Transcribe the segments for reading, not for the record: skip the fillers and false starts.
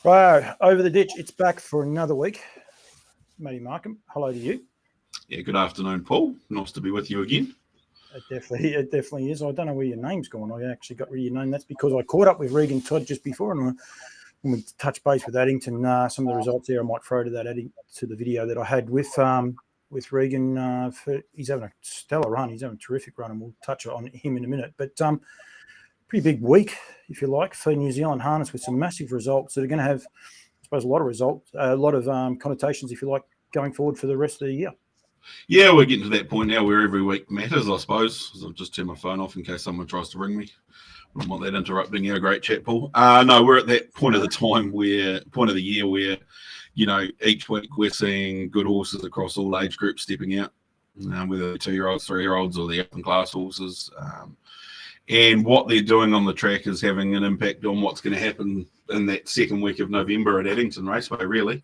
Right, over the ditch. It's back for another week. Matty Markham, hello to you. Yeah, good afternoon, Paul. Nice to be with you again. It definitely is. I don't know where your name's gone. I actually got rid of your name. That's because I caught up with Regan Todd just before, and when we touch base with Addington, some of the results there I might throw to that to the video that I had with Regan. He's having a stellar run. He's having a terrific run, and we'll touch on him in a minute. But pretty big week, if you like, for New Zealand harness with some massive results that are going to have, I suppose, a lot of connotations, if you like, going forward for the rest of the year. Yeah, we're getting to that point now where every week matters, I suppose. I'll just turn my phone off in case someone tries to ring me. I don't want that interrupting our great chat, Paul. No, we're at that point of the year where, each week we're seeing good horses across all age groups stepping out, whether they're 2-year-olds, 3-year-olds, or the up and class horses. And what they're doing on the track is having an impact on what's going to happen in that second week of November at Addington Raceway, really.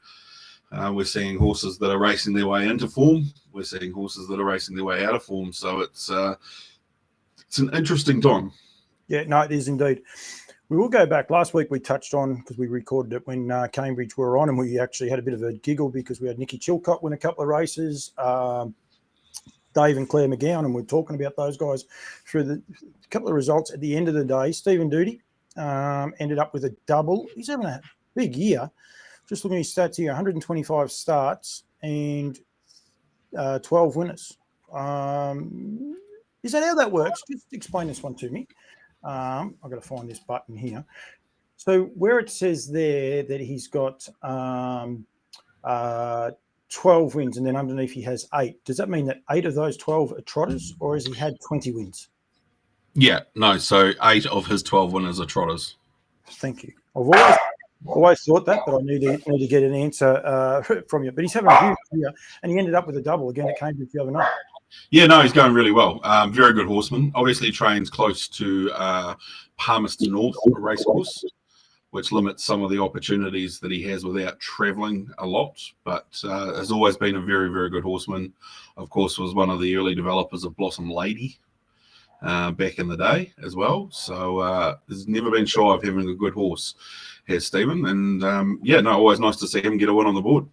We're seeing horses that are racing their way into form. We're seeing horses that are racing their way out of form. So it's an interesting time. Yeah, no, it is indeed. We will go back. Last week we touched on, because we recorded it when Cambridge were on, and we actually had a bit of a giggle because we had Nikki Chilcott win a couple of races, Dave and Claire McGowan, and we're talking about those guys through the couple of results at the end of the day. Stephen Doody ended up with a double. He's having a big year. Just looking at his stats here, 125 starts and 12 winners. Is that how that works? Just explain this one to me. I've got to find this button here. So where it says there that he's got 12 wins and then underneath he has 8, does that mean that 8 of those 12 are trotters, or has he had 20 wins? Yeah, no, so 8 of his 12 winners are trotters. Thank you. I've always thought that, but I need to get an answer from you. But he's having a huge year, and he ended up with a double again at Cambridge the other night. Yeah, no, he's going really well. Very good horseman. Obviously trains close to Palmerston North racecourse, which limits some of the opportunities that he has without travelling a lot, but has always been a very, very good horseman. Of course, was one of the early developers of Blossom Lady back in the day as well. So has never been shy of having a good horse, has Stephen. And always nice to see him get a win on the board.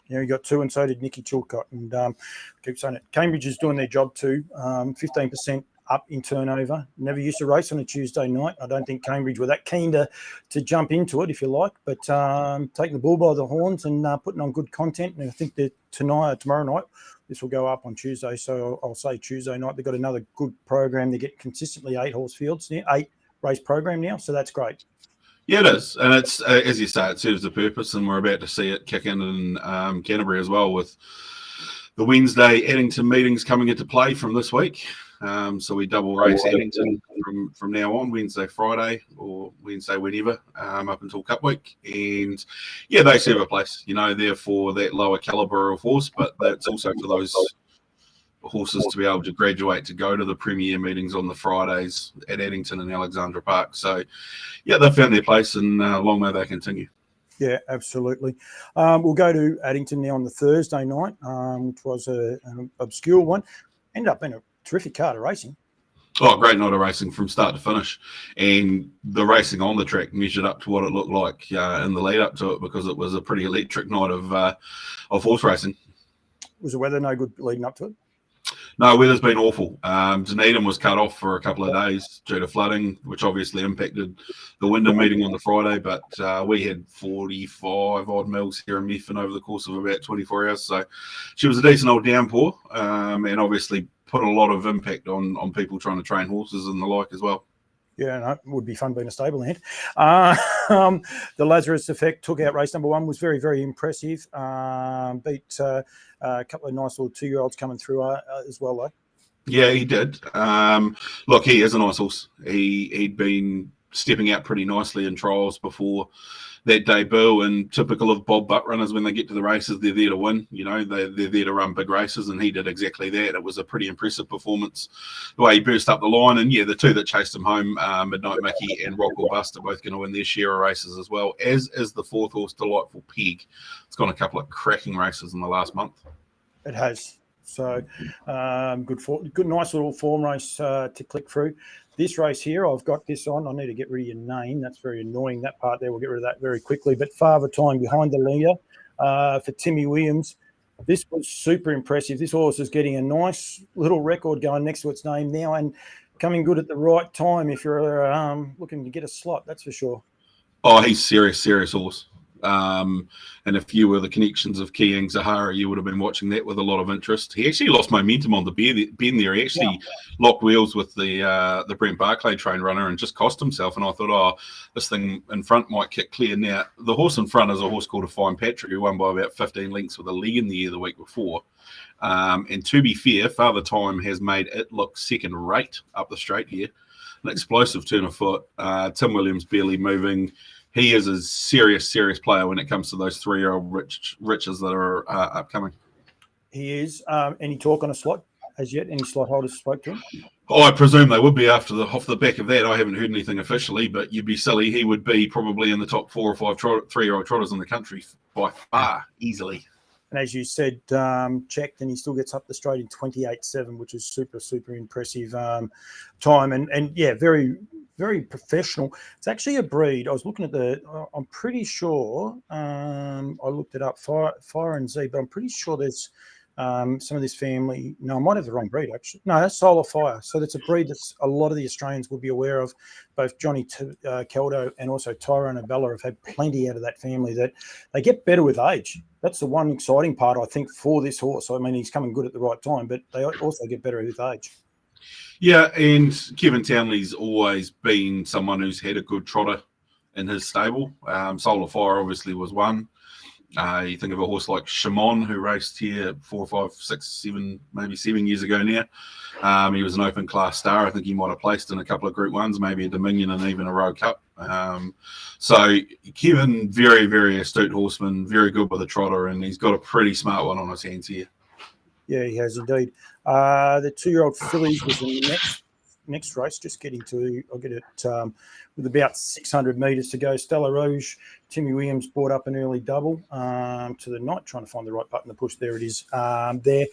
Yeah, he got 2, and so did Nikki Chilcott. And keep saying it, Cambridge is doing their job too. 15% up in turnover. Never used to race on a Tuesday night. I don't think Cambridge were that keen to jump into it, if you like. But taking the bull by the horns and putting on good content. And I think that tomorrow night, this will go up on Tuesday. So I'll say Tuesday night, they've got another good program. They get consistently 8 horse fields, 8 race program now. So that's great. Yeah, it is. And it's, as you say, it serves a purpose, and we're about to see it kick in Canterbury as well, with the Wednesday Addington meetings coming into play from this week. So we double race Addington from now on, Wednesday, Friday, or Wednesday, whenever, up until Cup Week. And, yeah, they serve a place, there for that lower calibre of horse, but that's also for those horses to be able to graduate to go to the premier meetings on the Fridays at Addington and Alexandra Park. So, yeah, they've found their place, and long may they continue. Yeah, absolutely. We'll go to Addington now on the Thursday night, which was an obscure one. Ended up being a terrific card of racing. Oh, great night of racing from start to finish. And the racing on the track measured up to what it looked like in the lead up to it, because it was a pretty electric night of horse racing. Was the weather no good leading up to it? No, weather's been awful. Dunedin was cut off for a couple of days due to flooding, which obviously impacted the Wyndham meeting on the Friday. But we had 45 odd mils here in Methven over the course of about 24 hours. So she was a decent old downpour, and obviously put a lot of impact on people trying to train horses and the like as well. Yeah, no, it would be fun being a stable hand. The Lazarus Effect took out race number 1, was very, very impressive. Beat a couple of nice little 2-year-olds coming through as well, though. Yeah, he did. Look, he is a nice horse. He'd been stepping out pretty nicely in trials before that debut, and typical of Bob Butt runners, when they get to the races, they're there to win. They're there to run big races, and he did exactly that. It was a pretty impressive performance, the way he burst up the line. And, yeah, the 2 that chased him home, Midnight Mickey and Rock or Bust, are both going to win their share of races as well, as is the 4th horse, Delightful Peg. It's gone a couple of cracking races in the last month. It has. So good, nice little form race to click through. This race here, I've got this on. I need to get rid of your name. That's very annoying, that part there. We'll get rid of that very quickly. But Father Time behind the leader for Timmy Williams. This was super impressive. This horse is getting a nice little record going next to its name now and coming good at the right time if you're looking to get a slot, that's for sure. Oh, he's serious horse. And if you were the connections of Keang Zahara, you would have been watching that with a lot of interest. He actually lost momentum on the bend there. He actually locked wheels with the Brent Barclay train runner and just cost himself. And I thought, oh, this thing in front might kick clear. Now, the horse in front is a horse called A Fine Patrick, who won by about 15 lengths with a leg in the air the week before. And to be fair, Father Time has made it look second rate up the straight here. An explosive turn of foot. Tim Williams barely moving. He is a serious player when it comes to those 3-year-old riches that are upcoming. He is. Any talk on a slot as yet? Any slot holders spoke to him? Oh, I presume they would be off the back of that. I haven't heard anything officially, but you'd be silly. He would be probably in the top 4 or 5 3-year-old trotters in the country by far, easily. And as you said, checked, and he still gets up the straight in 28.7, which is super impressive time. And yeah, very professional. It's actually a breed. I was looking at I'm pretty sure, I looked it up, Fire and Z, but I'm pretty sure there's some of this family. No, I might have the wrong breed, actually. No, that's Solar Fire. So that's a breed that a lot of the Australians will be aware of. Both Johnny Keldo and also Tyrone and Bella have had plenty out of that family that they get better with age. That's the one exciting part, I think, for this horse. I mean, he's coming good at the right time, but they also get better with age. Yeah, and Kevin Townley's always been someone who's had a good trotter in his stable. Solar Fire obviously was one. You think of a horse like Shimon, who raced here 4, 5, 6, 7, maybe 7 years ago now. He was an open class star. I think he might have placed in a couple of Group 1s, maybe a Dominion and even a Rowe Cup. So Kevin, very astute horseman, very good with the trotter, and he's got a pretty smart one on his hands here. Yeah, he has indeed. The 2-year-old fillies was the next race, just getting to, I'll get it with about 600 metres to go. Stella Rouge, Timmy Williams brought up an early double to the night, trying to find the right button to push. There it is. There.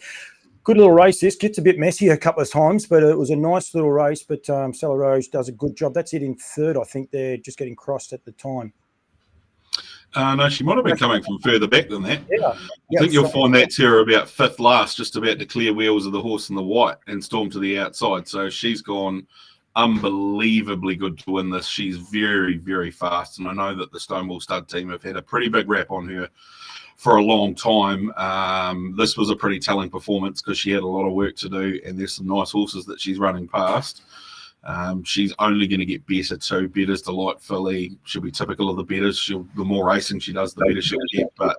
Good little race. This gets a bit messy a couple of times, but it was a nice little race. But Stella Rouge does a good job. That's it in third. I think they're just getting crossed at the time. No, she might have been coming from further back than that. Yeah. I think you'll find that Sarah about 5th last, just about to clear wheels of the horse in the white and storm to the outside. So she's gone unbelievably good to win this. She's very fast, and I know that the Stonewall Stud team have had a pretty big rap on her for a long time. This was a pretty telling performance because she had a lot of work to do, and there's some nice horses that she's running past. She's only going to get better too. Better's Delight filly. She'll be typical of the betters. The more racing she does, the better she'll get. But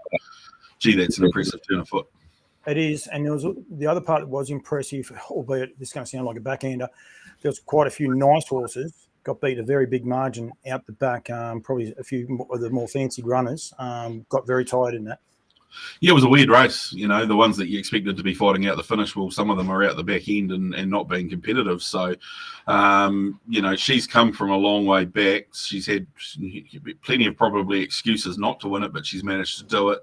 gee, that's an impressive turn of foot. It is, and there was the other part that was impressive, albeit this is going to sound like a backhander. There was quite a few nice horses got beat a very big margin out the back. Probably a few of the more fancied runners got very tired in that. Yeah, it was a weird race. You know, the ones that you expected to be fighting out the finish, well, some of them are out the back end and not being competitive. So, you know, she's come from a long way back. She's had plenty of probably excuses not to win it, but she's managed to do it.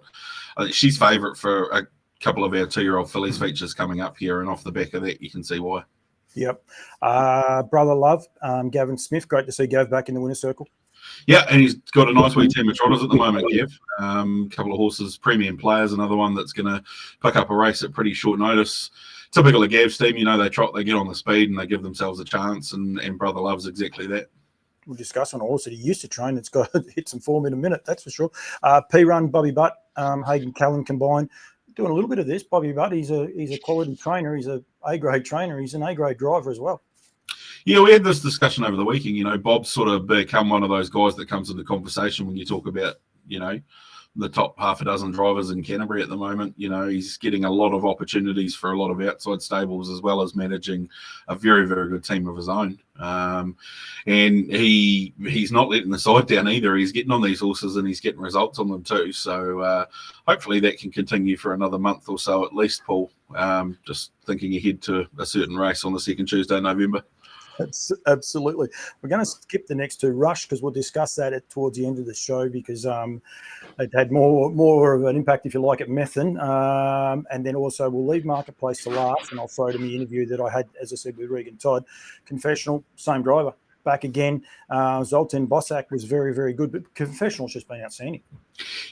I think she's favourite for a couple of our 2-year-old fillies features coming up here, and off the back of that, you can see why. Yep. Brother Love, Gavin Smith. Great to see Gav back in the winner's circle. Yeah, and he's got a nice wee team of trotters at the moment, Gav. A couple of horses, premium players, another one that's going to pick up a race at pretty short notice. Typical of Gav's team, you know, they trot, they get on the speed and they give themselves a chance, and Brother Love's exactly that. We'll discuss on a horse that he used to train that's got to hit some form in a minute, that's for sure. P-Run, Bobby Butt, Hagen Callan combined. Doing a little bit of this. Bobby Butt, he's a quality trainer. He's a A-grade trainer. He's an A-grade driver as well. Yeah, we had this discussion over the weekend. You know, Bob's sort of become one of those guys that comes into conversation when you talk about, you know, the top half a dozen drivers in Canterbury at the moment. You know, he's getting a lot of opportunities for a lot of outside stables, as well as managing a very, very good team of his own. And he's not letting the side down either. He's getting on these horses and he's getting results on them too. So hopefully that can continue for another month or so at least, Paul. Just thinking ahead to a certain race on the second Tuesday in November. Absolutely. We're going to skip the next two, Rush, because we'll discuss that towards the end of the show, because it had more of an impact, if you like, at Methven. And then also we'll leave Marketplace to last, and I'll throw to the interview that I had, as I said, with Regan Todd. Confessional, same driver, back again. Zoltan Bosak was very, very good, but Confessional's just been outstanding.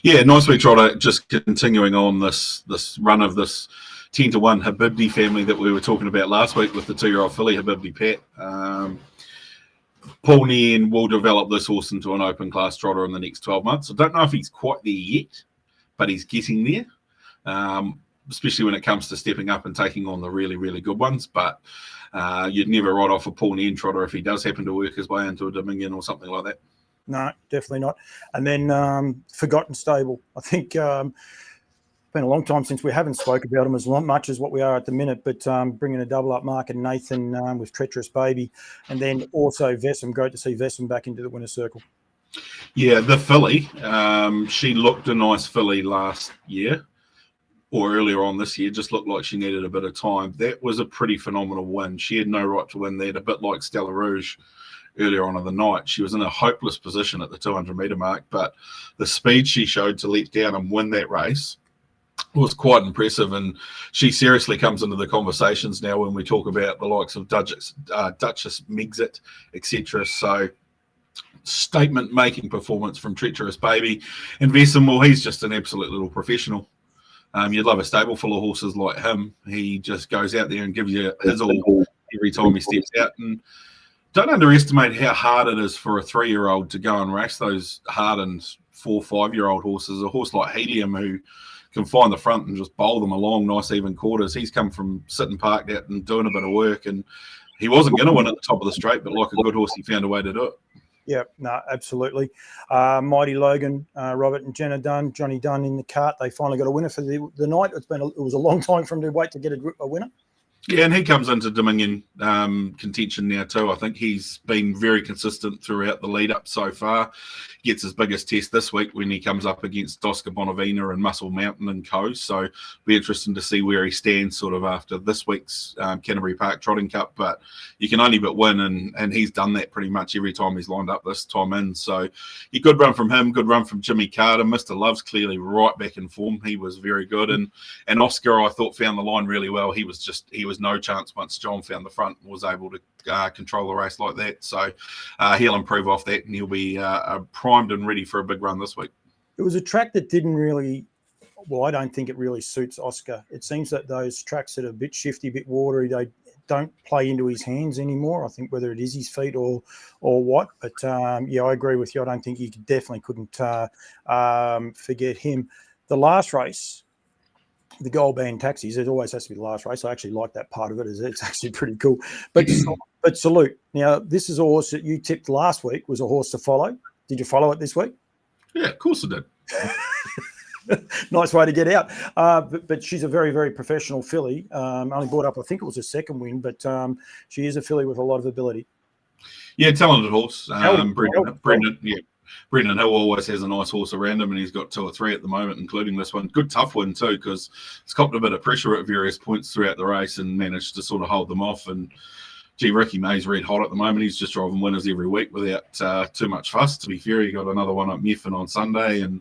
Yeah, nice week, Trotter. Just continuing on this run of this 10-1 Habibdi family that we were talking about last week with the 2-year-old filly, Habibdi Pat. Paul Nairn will develop this horse into an open class trotter in the next 12 months. I don't know if he's quite there yet, but he's getting there, especially when it comes to stepping up and taking on the really, really good ones. But you'd never write off a Paul Nairn trotter if he does happen to work his way into a Dominion or something like that. No, definitely not. And then Forgotten Stable. I think it's been a long time since we haven't spoke about them as much as what we are at the minute, but bringing a double up Mark and Nathan with Treacherous Baby, and then also Vessam. Great to see Vessam back into the winner's circle. Yeah, the filly, she looked a nice filly last year or earlier on this year, just looked like she needed a bit of time. That was a pretty phenomenal win. She had no right to win that, a bit like Stella Rouge earlier on in the night. She was in a hopeless position at the 200-metre mark, but the speed she showed to let down and win that race was quite impressive, and she seriously comes into the conversations now when we talk about the likes of Duchess Megxit, etc. So statement-making performance from Treacherous Baby. And Vessam, well, he's just an absolute little professional. You'd love a stable full of horses like him. He just goes out there and gives you his all every time he steps out. And don't underestimate how hard it is for a 3-year-old to go and race those hardened 4-5-year-old horses. A horse like Helium, who can find the front and just bowl them along nice even quarters. He's come from sitting parked out and doing a bit of work, and he wasn't going to win at the top of the straight, but like a good horse, he found a way to do it. Yeah, no, absolutely. Mighty Logan, Robert and Jenna Dunn, Johnny Dunn in the cart. They finally got a winner for the night. It was a long time for him to wait to get a winner. Yeah, and he comes into Dominion contention now too. I think he's been very consistent throughout the lead up so far. Gets his biggest test this week when he comes up against Oscar Bonavina and Muscle Mountain and co. So be interesting to see where he stands sort of after this week's Canterbury Park Trotting Cup. But you can only but win, and he's done that pretty much every time he's lined up this time in. So a good run from him, good run from Jimmy Carter. Mr. Love's clearly right back in form. He was very good, and Oscar I thought found the line really well. He was no chance once John found the front and was able to control the race like that. So he'll improve off that, and he'll be primed and ready for a big run this week. It was a track that didn't really, well, I don't think it really suits Oscar. It seems that those tracks that are a bit shifty, a bit watery, they don't play into his hands anymore. I think whether it is his feet or what. But, yeah, I agree with you. I don't think you couldn't forget him. The last race, the Gold Band Taxis, it always has to be the last race. I actually like that part of it. It's actually pretty cool. But Salute. Now, this is a horse that you tipped last week was a horse to follow. Did you follow it this week? Yeah, of course I did. Nice way to get out. But she's a very, very professional filly. Only brought up, I think it was a second win, but she is a filly with a lot of ability. Yeah, talented horse. Brendan Hill always has a nice horse around him, and he's got 2 or 3 at the moment, including this one. Good tough one too, because it's copped a bit of pressure at various points throughout the race and managed to sort of hold them off. And Ricky May's red hot at the moment. He's just driving winners every week without too much fuss. To be fair, he got another one at Methven on Sunday, and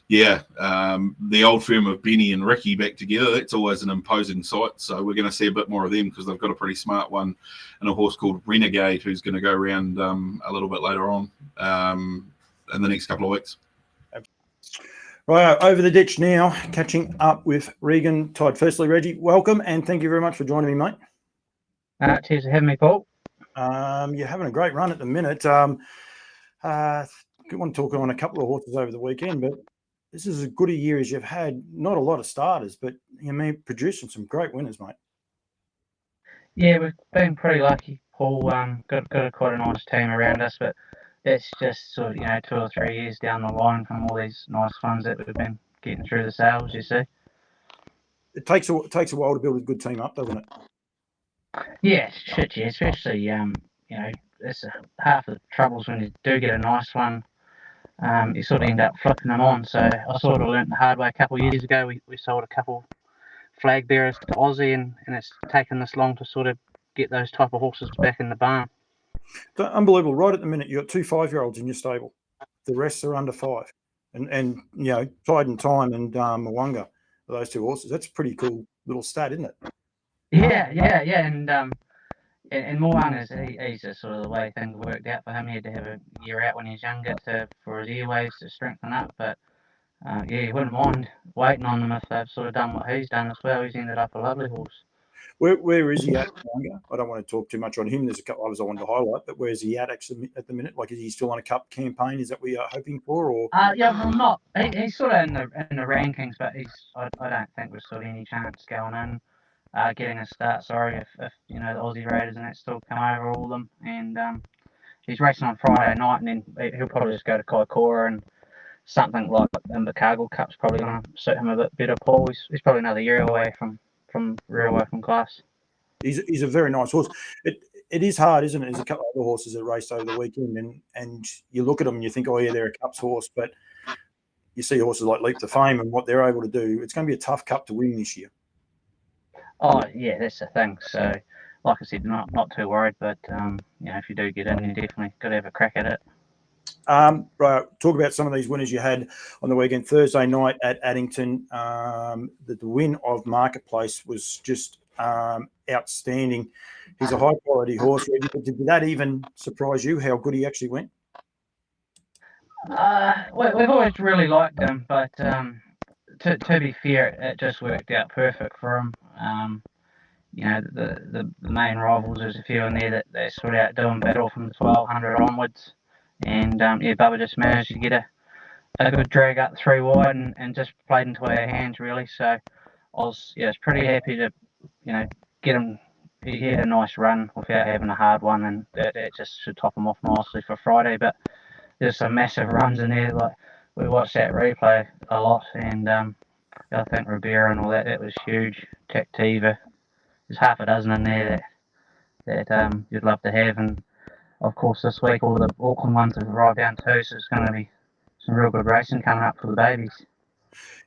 yeah, the old firm of Benny and Ricky back together, that's always an imposing sight. So we're going to see a bit more of them because they've got a pretty smart one and a horse called Renegade who's going to go around a little bit later on in the next couple of weeks. Right, over the ditch now, catching up with Regan Todd. Firstly, Reggie, welcome, and thank you very much for joining me, mate. Cheers for having me, Paul. You're having a great run at the minute. I want to talk on a couple of horses over the weekend, but this is as good a year as you've had. Not a lot of starters, but you mean producing some great winners, mate. Yeah, we've been pretty lucky, Paul. Got quite a nice team around us, but it's just sort of 2 or 3 years down the line from all these nice ones that we've been getting through the sales. You see, it takes a while to build a good team up, doesn't it? Yeah, shit, yeah. Especially it's half the troubles when you do get a nice one. You sort of end up flipping them on. So I sort of learnt the hard way a couple of years ago. We sold a couple flag bearers to Aussie, and it's taken this long to sort of get those type of horses back in the barn. So unbelievable. Right at the minute, you've got 2 5-year-olds in your stable. The rest are under 5. And Tide and Time and Mwanga are those 2 horses. That's a pretty cool little stat, isn't it? Yeah. And Moanga's, he's just sort of the way things worked out for him. He had to have a year out when he was younger for his airways to strengthen up. But he wouldn't mind waiting on them if they've sort of done what he's done as well. He's ended up a lovely horse. Where is he at, Mwanga? I don't want to talk too much on him. There's a couple others I wanted to highlight, but where's he at actually at the minute? Like, is he still on a cup campaign? Is that what you're hoping for? Or well, not. He's sort of in the rankings, but I don't think there's sort of any chance going in. Getting a start. Sorry if the Aussie Raiders and that still come over all of them. And he's racing on Friday night, and then he'll probably just go to Kaikoura, and something like the Invercargill Cup's probably going to suit him a bit better. Paul, he's probably another year away from real working class. He's a very nice horse. It is hard, isn't it? There's a couple of other horses that raced over the weekend, and you look at them and you think, oh yeah, they're a Cups horse, but you see horses like Leap to Fame and what they're able to do. It's going to be a tough Cup to win this year. Oh yeah, that's the thing. So, like I said, not too worried, but if you do get in, you definitely got to have a crack at it. Right, talk about some of these winners you had on the weekend. Thursday night at Addington, the win of Marketplace was just outstanding. He's a high quality horse. Did that even surprise you how good he actually went? We've always really liked him, but to be fair, it just worked out perfect for him. The main rivals, there's a few in there that they're sort of out doing battle from the 1200 onwards, and Bubba just managed to get a good drag up 3 wide and just played into our hands really. So I was pretty happy to get him. He had a nice run without having a hard one, and that just should top him off nicely for Friday. But there's some massive runs in there. Like, we watched that replay a lot, and I think Ribera and all that was huge. Tactiva, there's half a dozen in there that you'd love to have. And of course, this week all the Auckland ones have arrived down too, so it's going to be some real good racing coming up for the babies.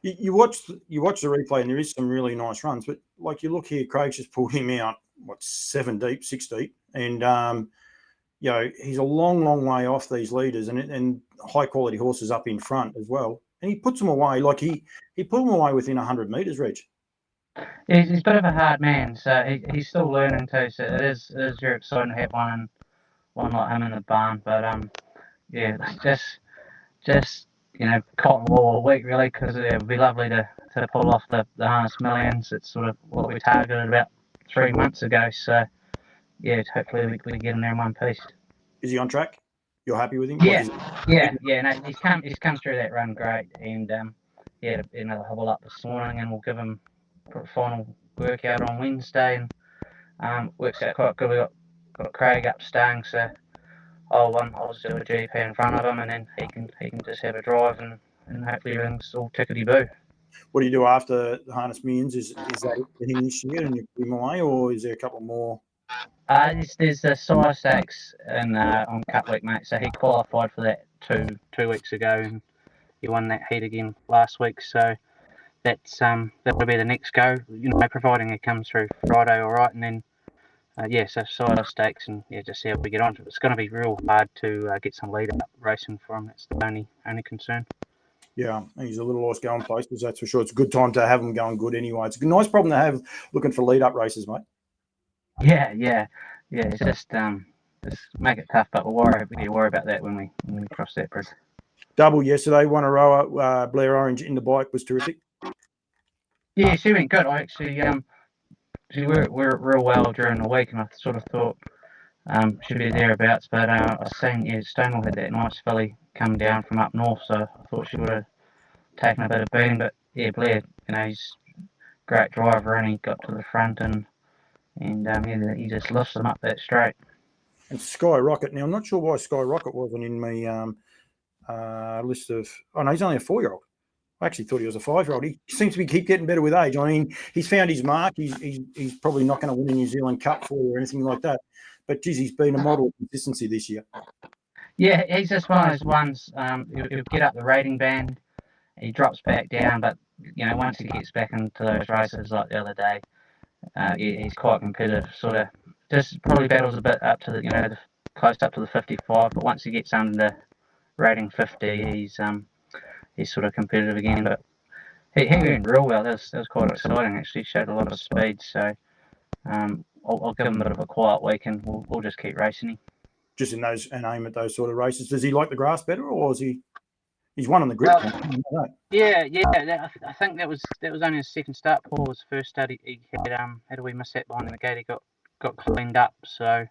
You watch the replay, and there is some really nice runs. But like, you look here, Craig's just pulled him out 7 deep, 6 deep, and he's a long way off these leaders, and high quality horses up in front as well. And he puts them away, like he put them away within 100 metres, Reg. He's a bit of a hard man, so he's still learning too. So it is very exciting to have one like him in the barn. But just cotton wool a week really, because it would be lovely to pull off the harness millions. It's sort of what we targeted about 3 months ago. So hopefully we can get in there in one piece. Is he on track? You're happy with him? No, he's come through that run great, and he had another hobble up this morning, and we'll give him a final workout on Wednesday, and works out quite good. We got Craig up staying, so I'll just do a GP in front of him, and then he can just have a drive, and hopefully everything's all tickety boo. What do you do after the harness millions? Is that it for him this year, and you put him away, or is there a couple more? There's the Sire Stakes on Cup Week, mate. So he qualified for that two weeks ago, and he won that heat again last week. So that will be the next go. Providing it comes through Friday, all right, and then so Sire Stakes, and just see how we get on. It's going to be real hard to get some lead up racing for him. That's the only concern. Yeah, he's a little lost going places, that's for sure. It's a good time to have him going good anyway. It's a nice problem to have looking for lead up races, mate. Yeah. Just make it tough, but we'll worry about that when we cross that bridge. Double yesterday, won a rower. Blair Orange in the bike was terrific. Yeah, she went good. I actually she worked real well during the week, and I sort of thought she'd be thereabouts. But I seen Stonewall had that nice filly come down from up north, so I thought she would have taken a bit of beating. But Blair, he's a great driver, and he got to the front and he just lifts them up that straight. And Skyrocket. Now, I'm not sure why Skyrocket wasn't in my list of. Oh no, he's only a 4-year-old. I actually thought he was a 5-year-old. He seems to keep getting better with age. I mean, he's found his mark. He's probably not going to win a New Zealand Cup for you or anything like that. But geez, he's been a model of consistency this year. Yeah, he's just one of those ones. He'll get up the rating band, he drops back down, but once he gets back into those races like the other day. He's quite competitive, sort of just probably battles a bit up to the close up to the 55, but once he gets under rating 50, he's sort of competitive again. But he went real well. That was quite exciting, actually. Showed a lot of speed. So I'll give him a bit of a quiet week, and we'll just keep racing him. Just in those and aim at those sort of races. Does he like the grass better, or is he's won on the grip? Yeah. I think that was only his second start. Paul was first start. He had a wee mishap behind the gate. He got cleaned up, so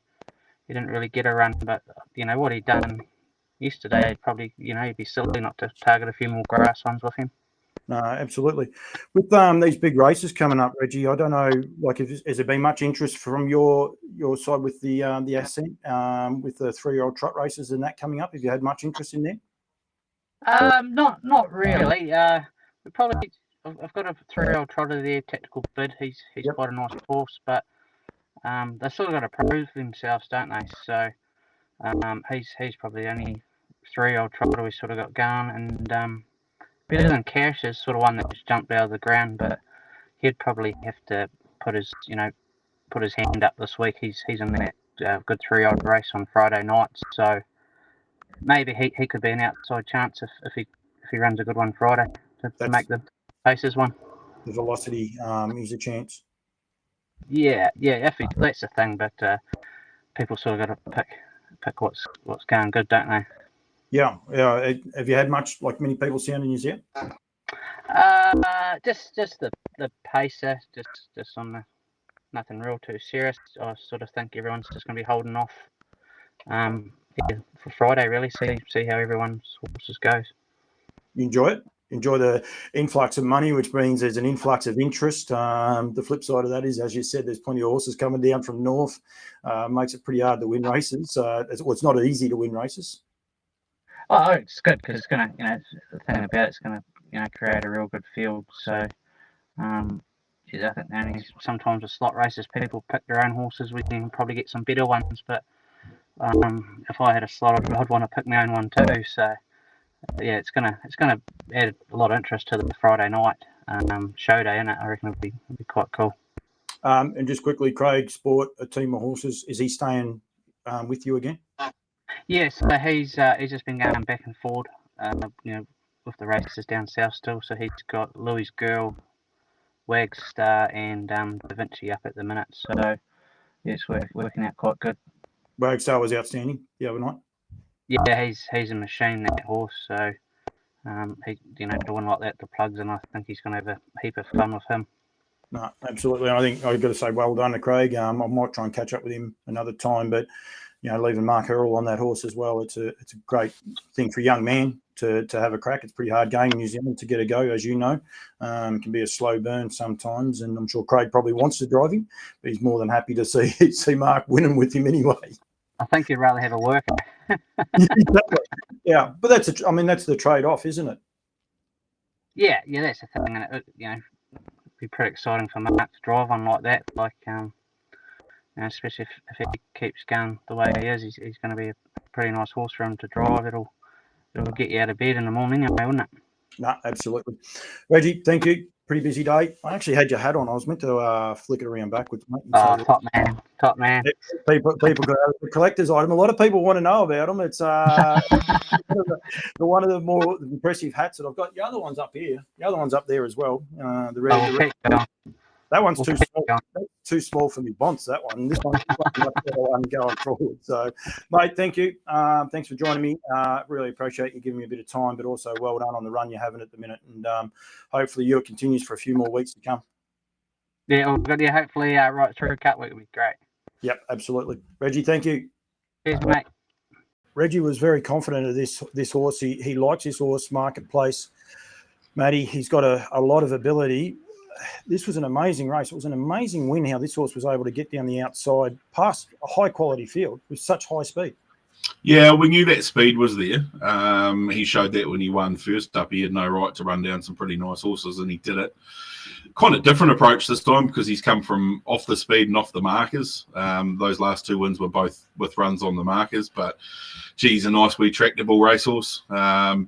he didn't really get a run. But what he'd done yesterday, probably he'd be silly not to target a few more grass ones with him. No, absolutely. With these big races coming up, Reggie, I don't know, has there been much interest from your side with the Ascent, with the 3-year-old trot races and that coming up? Have you had much interest in them? Not really. I've got a 3-year-old trotter there, Tactical Bid. He's quite a nice horse, but they've sort of got to prove themselves, don't they? So he's probably the only 3-year-old trotter we sort of got going, and better than Cash is sort of one that just jumped out of the ground, but he'd probably have to put his hand up this week. He's in that good 3-year-old race on Friday night, so maybe he could be an outside chance if he runs a good one Friday to make the Pacers one. The velocity is a chance. Yeah. That's the thing, but people sort of got to pick what's going good, don't they? Yeah. Have you had many people sounding you out? Just the pacer, just on the nothing real too serious. I sort of think everyone's just going to be holding off. For Friday, really see how everyone's horses goes. You enjoy it? Enjoy the influx of money, which means there's an influx of interest. The flip side of that is, as you said, there's plenty of horses coming down from north. Makes it pretty hard to win races. It's not easy to win races. Oh, it's good because it's going to, the thing about it's going to, create a real good field. So, I think sometimes with slot races, people pick their own horses. We can probably get some better ones, but if I had a slot, I'd want to pick my own one too. So, yeah, it's gonna add a lot of interest to the Friday night show day, innit? I reckon it'll be quite cool. And just quickly, Craig Sport, a team of horses, is he staying with you again? Yes, so he's just been going back and forward, with the races down south still. So he's got Louis Girl, Wagstar, and Da Vinci up at the minute. So yes, we're working out quite good. Wagstar was outstanding the other night. Yeah, he's a machine, that horse. So he doing like that, the plugs, and I think he's going to have a heap of fun with him. No, absolutely. I think I've got to say well done to Craig. I might try and catch up with him another time, but leaving Mark Earl on that horse as well, it's a great thing for a young man to have a crack. It's a pretty hard game in New Zealand to get a go, as you know. It can be a slow burn sometimes, and I'm sure Craig probably wants to drive him, but he's more than happy to see Mark winning with him anyway. I think he'd rather have a worker. Exactly. Yeah, but that's the trade-off, isn't it? Yeah, that's the thing, and it'd be pretty exciting for Mark to drive one like that. Like, especially if he keeps going the way he is, he's going to be a pretty nice horse for him to drive. It'll get you out of bed in the morning, wouldn't it? No, absolutely. Reggie, thank you. Pretty busy day. I actually had your hat on. I was meant to flick it around backwards, mate. Top man. People got a collector's item. A lot of people want to know about them. It's one of the more impressive hats that I've got. The other one's up here. The other one's up there as well. The red. That one's too small. That's too small for me bonds, that one. This one's much better one going forward. So, mate, thank you. Thanks for joining me. Really appreciate you giving me a bit of time, but also well done on the run you're having at the minute. And hopefully it continues for a few more weeks to come. Yeah, well, good. Yeah, hopefully right through Cut Week will be great. Yep, absolutely. Reggie, thank you. Cheers, mate. Reggie was very confident of this horse. He likes his horse, Marketplace. Matty, he's got a lot of ability. This was an amazing race. It was an amazing win how this horse was able to get down the outside past a high-quality field with such high speed. Yeah, we knew that speed was there. He showed that when he won first up. He had no right to run down some pretty nice horses, and he did it. Kind of different approach this time because he's come from off the speed and off the markers. Those last two wins were both with runs on the markers, but geez, a nice wee tractable racehorse.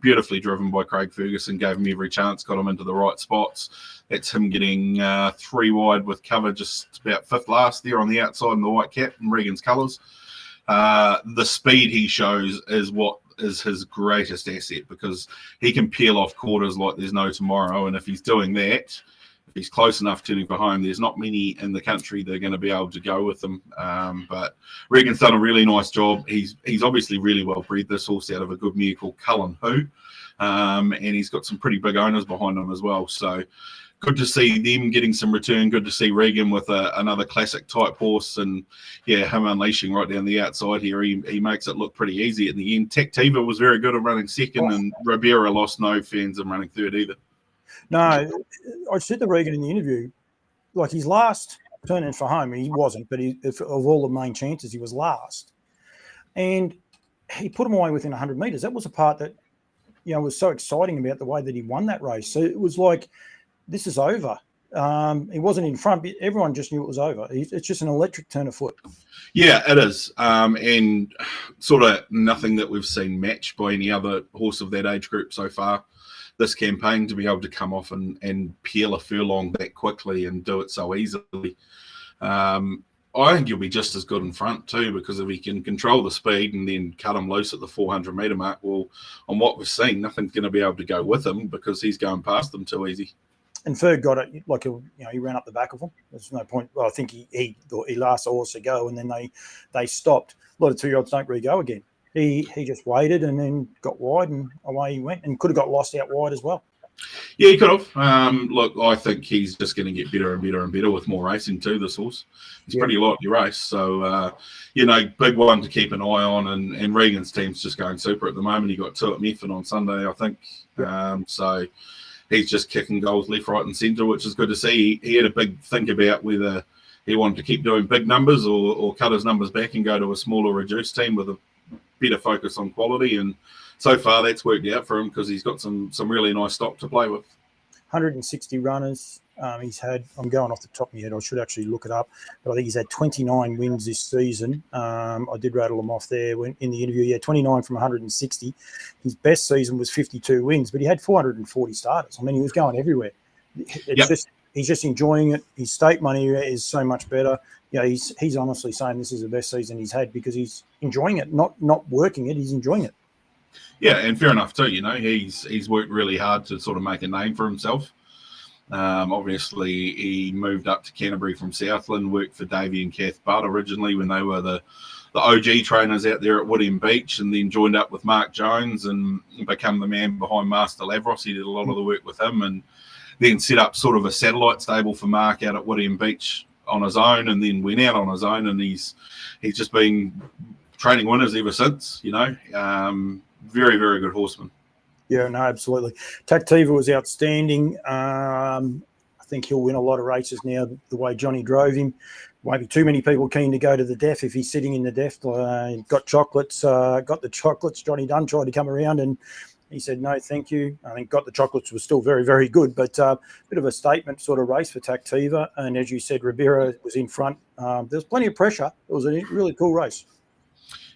Beautifully driven by Craig Ferguson, gave him every chance, got him into the right spots. That's him getting 3 wide with cover just about 5th last there on the outside in the white cap in Regan's colours. the speed he shows is what is his greatest asset, because he can peel off quarters like there's no tomorrow. And if he's doing that, if he's close enough turning for home, there's not many in the country that are going to be able to go with him. But Regan's done a really nice job. He's obviously really well bred, this horse, out of a good mare called Cullen Who. And he's got some pretty big owners behind him as well. So good to see them getting some return. Good to see Regan with another classic type horse, and yeah, him unleashing right down the outside here. He makes it look pretty easy at the end. Tactiva was very good at running second, and Ribera lost no fans in running third either. No, I said to Regan in the interview, like his last turn in for home, he wasn't, but of all the main chances, he was last, and he put him away within 100 metres. That was the part that was so exciting about the way that he won that race. So it was like, this is over. He wasn't in front, but everyone just knew it was over. It's just an electric turn of foot. Yeah, it is. And sort of nothing that we've seen matched by any other horse of that age group so far this campaign, to be able to come off and peel a furlong that quickly and do it so easily. I think he'll be just as good in front too, because if he can control the speed and then cut him loose at the 400 metre mark, well, on what we've seen, nothing's going to be able to go with him because he's going past them too easy. And Ferg got it, like, he ran up the back of him. There's no point. Well, I think he last horse to go, and then they stopped. A lot of 2-year-olds don't re-go again. He just waited and then got wide, and away he went, and could have got lost out wide as well. Yeah, he could have. Look, I think he's just going to get better and better and better with more racing too, this horse. He's pretty lightly race. So, big one to keep an eye on. And Regan's team's just going super at the moment. He got 2 at Methven on Sunday, I think. So he's just kicking goals left, right and centre, which is good to see. He had a big think about whether he wanted to keep doing big numbers or cut his numbers back and go to a smaller, reduced team with a better focus on quality. And so far, that's worked out for him because he's got some really nice stock to play with. 160 runners he's had. I'm going off the top of my head. I should actually look it up. But I think he's had 29 wins this season. I did rattle them off there in the interview. Yeah, 29 from 160. His best season was 52 wins, but he had 440 starters. I mean, he was going everywhere. He's just enjoying it. His stake money is so much better. He's honestly saying this is the best season he's had because he's enjoying it, not working it. He's enjoying it. Yeah, and fair enough too. He's worked really hard to sort of make a name for himself. Obviously, he moved up to Canterbury from Southland, worked for Davey and Kath Budd originally when they were the OG trainers out there at Woodian Beach, and then joined up with Mark Jones and become the man behind Master Lavros. He did a lot of the work with him, and then set up sort of a satellite stable for Mark out at Woodian Beach on his own, and then went out on his own, and he's just been training winners ever since. Very, very good horseman. Yeah, no, absolutely. Tactiva was outstanding. I think he'll win a lot of races now, the way Johnny drove him. Won't be too many people keen to go to the deaf if he's sitting in the deaf. Got the chocolates. Johnny Dunn tried to come around and he said, no, thank you. I think Got the Chocolates was still very, very good, but a bit of a statement sort of race for Tactiva. And as you said, Ribera was in front. There was plenty of pressure. It was a really cool race.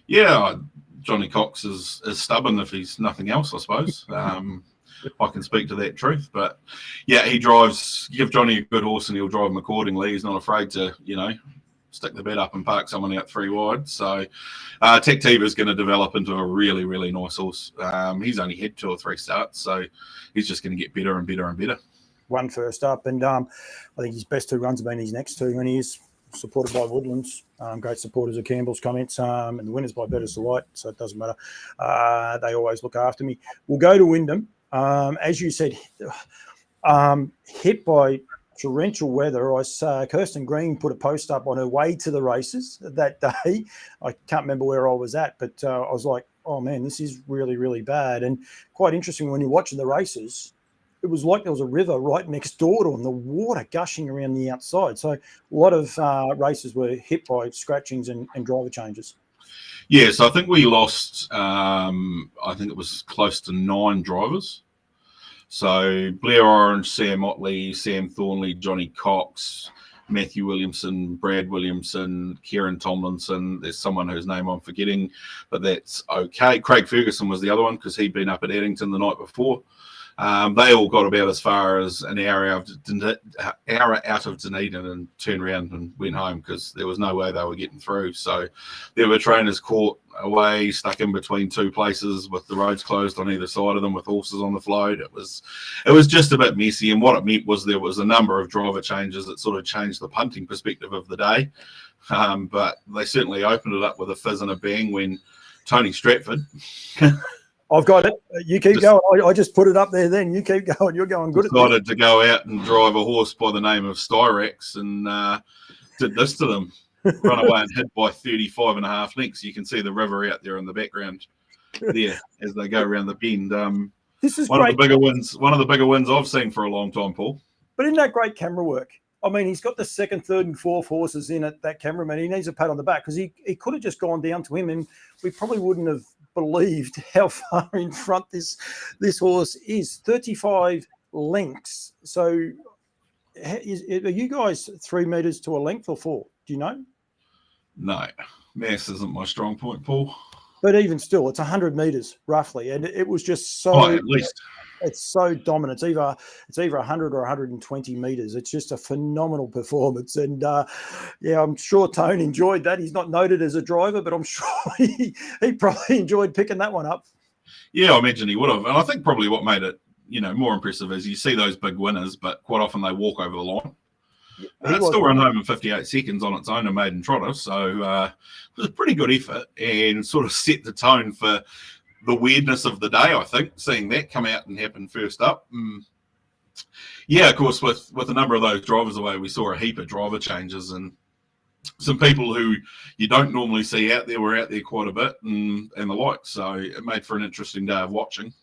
Yeah, Johnny Cox is stubborn if he's nothing else, I suppose. I can speak to that truth. But, yeah, he drives – give Johnny a good horse and he'll drive him accordingly. He's not afraid to, stick the bed up and park someone out 3 wide. So Tactiva is going to develop into a really, really nice horse. He's only had 2 or 3 starts, so he's just going to get better and better and better. One first up, and I think his best 2 runs have been his next 2, and he is supported by Woodlands. Great supporters of Campbell's comments, and the winners by Better's Delight, so it doesn't matter. They always look after me. We'll go to Wyndham. As you said, hit by torrential weather. I saw Kirsten Green put a post up on her way to the races that day. I can't remember where I was at, but I was like, oh man, this is really, really bad. And quite interesting when you're watching the races, it was like there was a river right next door to them, the water gushing around the outside. So a lot of races were hit by scratchings and driver changes. Yeah, so I think we lost, I think it was close to 9 drivers. So Blair Orange, Sam Otley, Sam Thornley, Johnny Cox, Matthew Williamson, Brad Williamson, Kieran Tomlinson. There's someone whose name I'm forgetting, but that's okay. Craig Ferguson was the other one because he'd been up at Addington the night before. They all got about as far as an hour out of Dunedin and turned around and went home because there was no way they were getting through. So there were trainers caught away, stuck in between two places with the roads closed on either side of them with horses on the float. It was just a bit messy, and what it meant was there was a number of driver changes that sort of changed the punting perspective of the day. But they certainly opened it up with a fizz and a bang when Tony Stratford I've got it. You keep going. I just put it up there then. You keep going. You're going good at this. Decided to go out and drive a horse by the name of Styrax and did this to them. Run away and hit by 35 and a half lengths. You can see the river out there in the background there as they go around the bend. This is one great. of the bigger wins I've seen for a long time, Paul. But isn't that great camera work? I mean, he's got the second, third, and fourth horses in it, that cameraman. He needs a pat on the back because he could have just gone down to him and we probably wouldn't have believed how far in front this horse is. 35 lengths. So are you guys 3 meters to a length or 4? Do you know? No, mass isn't my strong point, Paul. But even still, it's 100 meters roughly, and it was just so. Oh, at least it's so dominant. It's either 100 or 120 meters. It's just a phenomenal performance, and yeah, I'm sure Tone enjoyed that. He's not noted as a driver, but I'm sure he probably enjoyed picking that one up. Yeah, I imagine he would have, and I think probably what made it more impressive is you see those big winners, but quite often they walk over the line. It still ran home in 58 seconds on its own and maiden trotter, so it was a pretty good effort and sort of set the tone for the weirdness of the day, I think, seeing that come out and happen first up. Yeah, of course, with a number of those drivers away, we saw a heap of driver changes and some people who you don't normally see out there were out there quite a bit and the like, so it made for an interesting day of watching.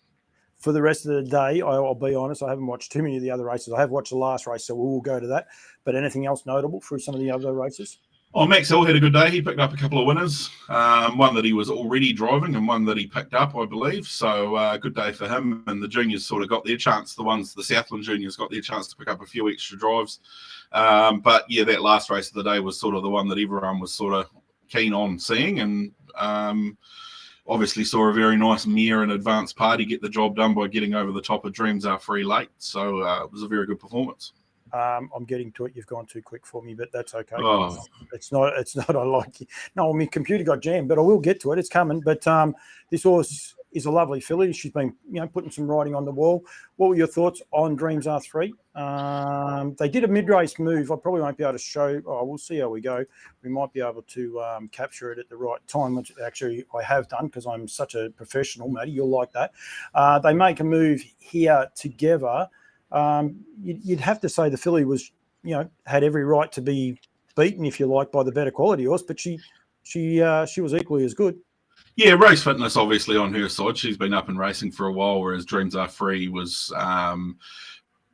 For the rest of the day, I'll be honest, I haven't watched too many of the other races. I have watched the last race, so we will go to that. But anything else notable through some of the other races? Oh, Max Hill had a good day. He picked up a couple of winners, one that he was already driving and one that he picked up, I believe. So good day for him. And the juniors sort of got their chance. The Southland juniors got their chance to pick up a few extra drives. But yeah, that last race of the day was sort of the one that everyone was sort of keen on seeing. And obviously saw a very nice mare and advanced party get the job done by getting over the top of Dreams Are Free late. So it was a very good performance. I'm getting to it. You've gone too quick for me, but that's okay. Oh. It's not. I like it. No, my computer got jammed, but I will get to it. It's coming. But this horse is a lovely filly. She's been, putting some writing on the wall. What were your thoughts on Dreams Are Free? They did a mid-race move. I probably won't be able to show. Oh, we'll see how we go. We might be able to capture it at the right time, which actually I have done because I'm such a professional, Matty. You'll like that. They make a move here together. You'd have to say the filly was, had every right to be beaten, if you like, by the better quality horse, but she was equally as good. Yeah, race fitness obviously on her side. She's been up and racing for a while, whereas Dreams Are Free was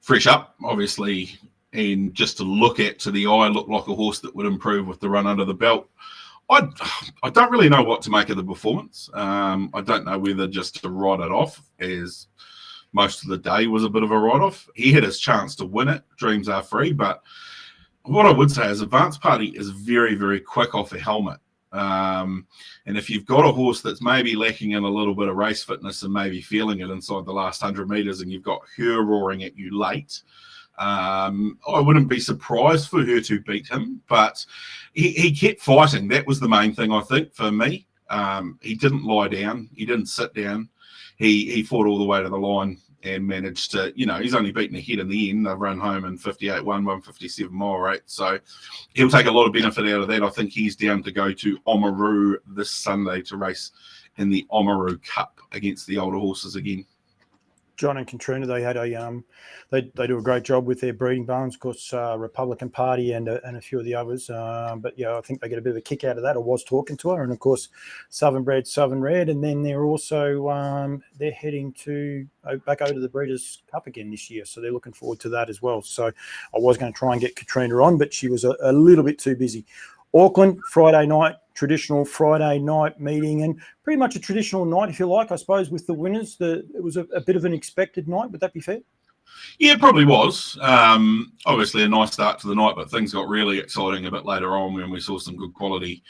fresh up, obviously, and just to look at to the eye, looked like a horse that would improve with the run under the belt. I don't really know what to make of the performance. I don't know whether just to write it off as most of the day was a bit of a write-off. He had his chance to win it, Dreams Are Free, but what I would say is Advanced Party is very, very quick off a helmet. And if you've got a horse that's maybe lacking in a little bit of race fitness and maybe feeling it inside the last 100 metres and you've got her roaring at you late, I wouldn't be surprised for her to beat him, but he kept fighting. That was the main thing, I think, for me. He didn't lie down. He didn't sit down. He fought all the way to the line and managed to, he's only beaten ahead in the end. They've run home in 58-1, 157 mile rate. So he'll take a lot of benefit out of that. I think he's down to go to Oamaru this Sunday to race in the Oamaru Cup against the older horses again. John and Katrina, they had they do a great job with their breeding barns, of course, Republican Party and a few of the others. But yeah, I think they get a bit of a kick out of that. I was talking to her, and of course, Southern Bred, Southern Red, and then they're also they're heading to back over to the Breeders' Cup again this year, so they're looking forward to that as well. So I was going to try and get Katrina on, but she was a little bit too busy. Auckland, Friday night, traditional Friday night meeting, and pretty much a traditional night, if you like, I suppose, with the winners. It was a bit of an expected night. Would that be fair? Yeah, it probably was. Obviously a nice start to the night, but things got really exciting a bit later on when we saw some good quality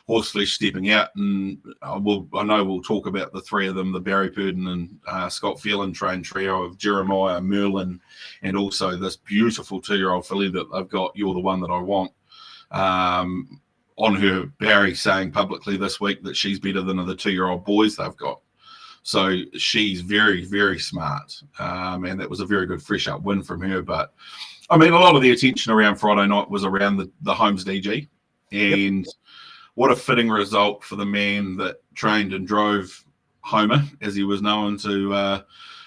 Horseflesh stepping out, and I know we'll talk about the three of them, the Barry Purdon and Scott Phelan trained trio of Jeremiah, Merlin, and also this beautiful 2-year-old filly that they've got, You're the One That I Want. On her, Barry saying publicly this week that she's better than the 2-year-old boys they've got. So she's very, very smart. And that was a very good fresh up win from her. But I mean, a lot of the attention around Friday night was around the Holmes DG. And what a fitting result for the man that trained and drove Homer, as he was known, to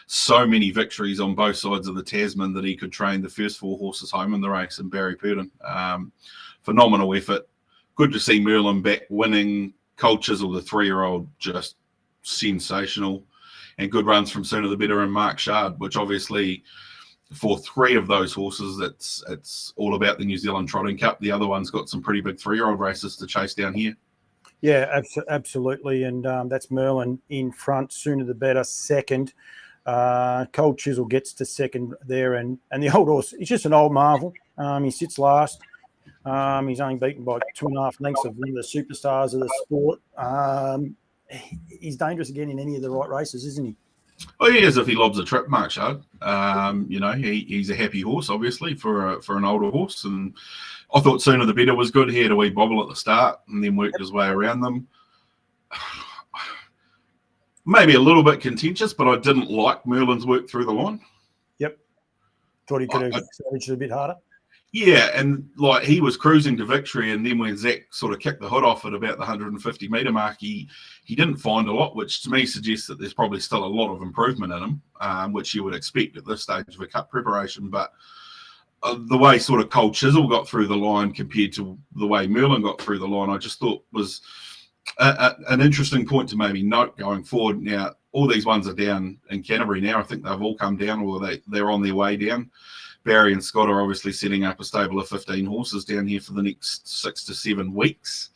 so many victories on both sides of the Tasman that he could train the first 4 horses home in the race, and Barry Purdon. Phenomenal effort. Good to see Merlin back winning. Cole Chisel, the 3-year-old, just sensational. And good runs from Sooner the Better and Mark Shard, which obviously for 3 of those horses, it's all about the New Zealand Trotting Cup. The other one's got some pretty big 3-year-old races to chase down here. Yeah, absolutely. And that's Merlin in front, Sooner the Better second. Cole Chisel gets to second there. And the old horse, he's just an old marvel. He sits last. He's only beaten by 2.5 lengths of one of the superstars of the sport. He's dangerous again in any of the right races, isn't he? Oh, he is if he lobs a trip, Mark Shard. He's a happy horse, obviously, for an older horse. And I thought Sooner the Better was good. He had a wee bobble at the start and then worked his way around them. Maybe a little bit contentious, but I didn't like Merlin's work through the line. Yep. Thought he could have savaged it a bit harder. Yeah, and like he was cruising to victory, and then when Zach sort of kicked the hood off at about the 150 metre mark, he didn't find a lot, which to me suggests that there's probably still a lot of improvement in him, which you would expect at this stage of a cup preparation. But the way sort of Cole Chisel got through the line compared to the way Merlin got through the line, I just thought was an interesting point to maybe note going forward. Now, all these ones are down in Canterbury now. I think they've all come down, or they're on their way down. Barry and Scott are obviously setting up a stable of 15 horses down here for the next 6 to 7 weeks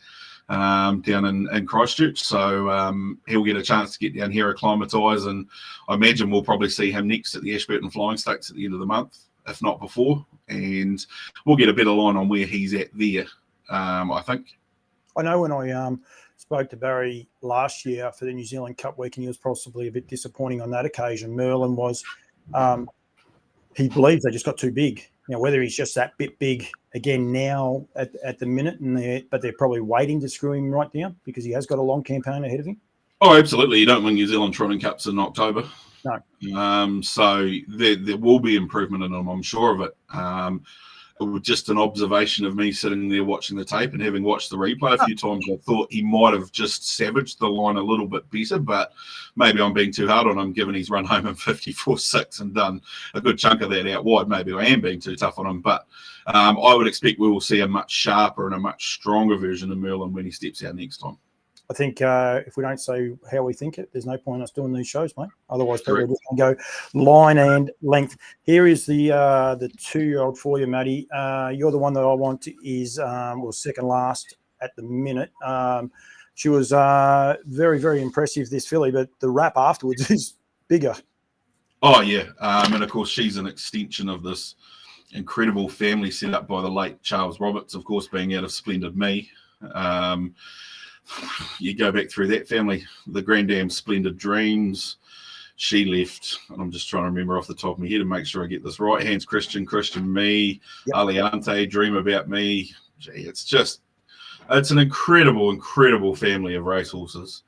down in Christchurch. So he'll get a chance to get down here, acclimatise, and I imagine we'll probably see him next at the Ashburton Flying Stakes at the end of the month, if not before. And we'll get a better line on where he's at there, I think. I know when I spoke to Barry last year for the New Zealand Cup week, and he was possibly a bit disappointing on that occasion. Merlin was... he believes they just got too big. Now, whether he's just that bit big again now at the minute, but they're probably waiting to screw him right down because he has got a long campaign ahead of him. Oh, absolutely. You don't win New Zealand Trotting Cups in October. No. So there will be improvement in him, I'm sure of it. It was just an observation of me sitting there watching the tape, and having watched the replay a few times, I thought he might have just savaged the line a little bit better, but maybe I'm being too hard on him given he's run home in 54.6 and done a good chunk of that out wide. Maybe I am being too tough on him, but I would expect we will see a much sharper and a much stronger version of Merlin when he steps out next time. I think if we don't say how we think it, there's no point in us doing these shows, mate. Otherwise, people will just go line and length. Here is the 2-year-old for you, Matty. You're the One That I Want is second last at the minute. She was very, very impressive, this filly, but the wrap afterwards is bigger. Oh, yeah. And, of course, she's an extension of this incredible family set up by the late Charles Roberts, of course, being out of Splendid Me. You go back through that family, the Grandam Splendid Dreams, she left, and I'm just trying to remember off the top of my head to make sure I get this right. Hans Christian Me, yep. Aliante, Dream About Me. Gee, it's an incredible, incredible family of racehorses.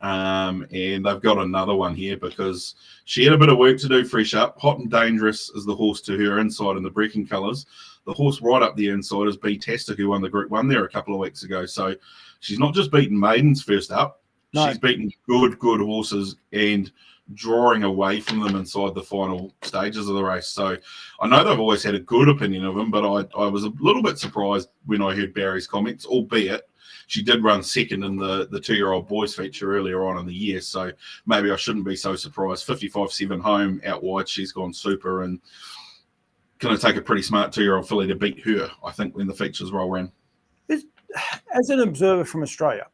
And they've got another one here because she had a bit of work to do fresh up. Hot and Dangerous is the horse to her inside in the breaking colours. The horse right up the inside is Betastic, who won the Group 1 there a couple of weeks ago. So she's not just beaten maidens first up. No. She's beaten good horses and drawing away from them inside the final stages of the race. So I know they've always had a good opinion of him, but I was a little bit surprised when I heard Barry's comments, albeit she did run second in the 2-year-old boys feature earlier on in the year. So maybe I shouldn't be so surprised. 55.7 home, out wide, she's gone super and going to take a pretty smart 2-year-old filly to beat her, I think, when the features roll around. As an observer from Australia,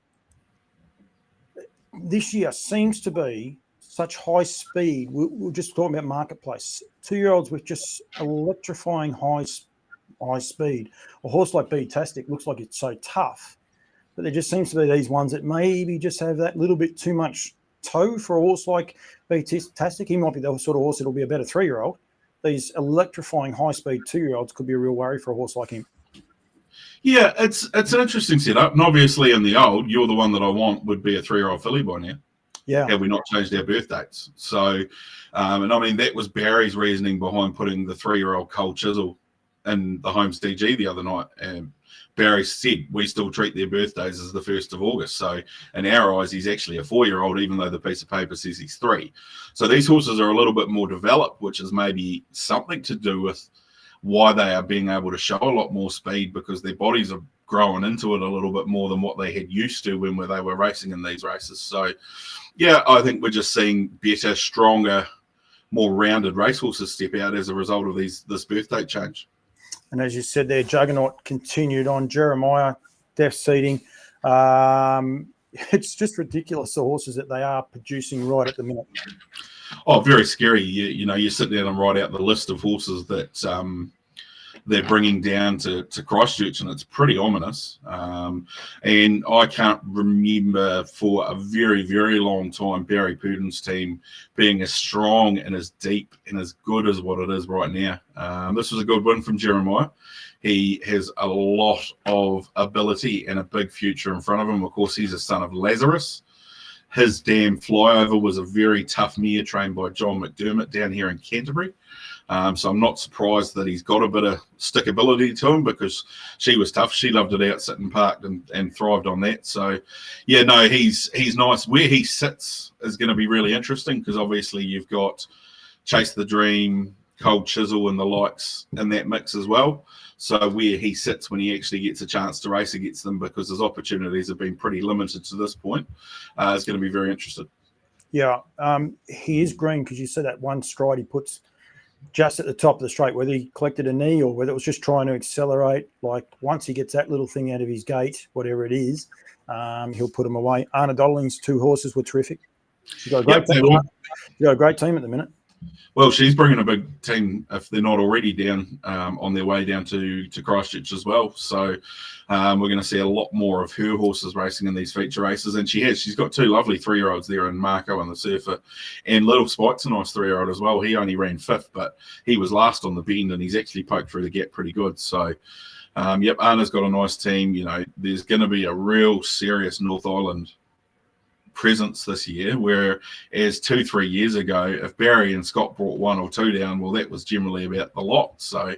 this year seems to be such high speed. We're just talking about marketplace. 2-year-olds with just electrifying high speed. A horse like Betastic looks like it's so tough. but there just seems to be these ones that maybe just have that little bit too much toe for a horse like Beatastic. He might be the sort of horse that'll be a better 3-year-old. These electrifying high-speed 2-year-olds could be a real worry for a horse like him. Yeah, it's an interesting setup. And obviously in the old, you're the one that I want would be a 3-year-old filly by now. Yeah. Had we not changed our birth dates. So, and I mean, that was Barry's reasoning behind putting the 3-year-old Cole Chisel in the Holmes DG the other night. And Barry said we still treat their birthdays as the 1st of August. So in our eyes, he's actually a 4-year-old, even though the piece of paper says he's 3. So these horses are a little bit more developed, which is maybe something to do with why they are being able to show a lot more speed, because their bodies are growing into it a little bit more than what they had used to when they were racing in these races. So, yeah, I think we're just seeing better, stronger, more rounded racehorses step out as a result of this birthday change. And as you said there, Juggernaut continued on. Jeremiah, death seating. It's just ridiculous, the horses that they are producing right at the minute. Oh, very scary. You sit down and write out the list of horses that they're bringing down to Christchurch, and it's pretty ominous. And I can't remember for a very, very long time Barry Purdon's team being as strong and as deep and as good as what it is right now. This was a good win from Jeremiah. He has a lot of ability and a big future in front of him. Of course, he's a son of Lazarus. His damn flyover was a very tough mare trained by John McDermott down here in Canterbury. So I'm not surprised that he's got a bit of stickability to him, because she was tough. She loved it out sitting parked and thrived on that. So, yeah, no, he's nice. Where he sits is going to be really interesting, because obviously you've got Chase the Dream, Cold Chisel and the likes in that mix as well. So where he sits when he actually gets a chance to race against them, because his opportunities have been pretty limited to this point, is going to be very interesting. Yeah, he is green, because you said that one stride he puts just at the top of the straight, whether he collected a knee or whether it was just trying to accelerate. Like, once he gets that little thing out of his gate, whatever it is, he'll put him away. Anna Doddling's 2 horses were terrific. She's got a great team. She's got a great team at the minute. Well, she's bringing a big team, if they're not already down, on their way down to Christchurch as well. So we're going to see a lot more of her horses racing in these feature races. And she's got 2 lovely 3-year-olds there in Marco and the Surfer. And Little Spike's a nice 3-year-old as well. He only ran 5th, but he was last on the bend, and he's actually poked through the gap pretty good. So, yep, Anna's got a nice team. There's going to be a real serious North Island presence this year, whereas 2-3 years ago, if Barry and Scott brought 1 or 2 down, well, that was generally about the lot. So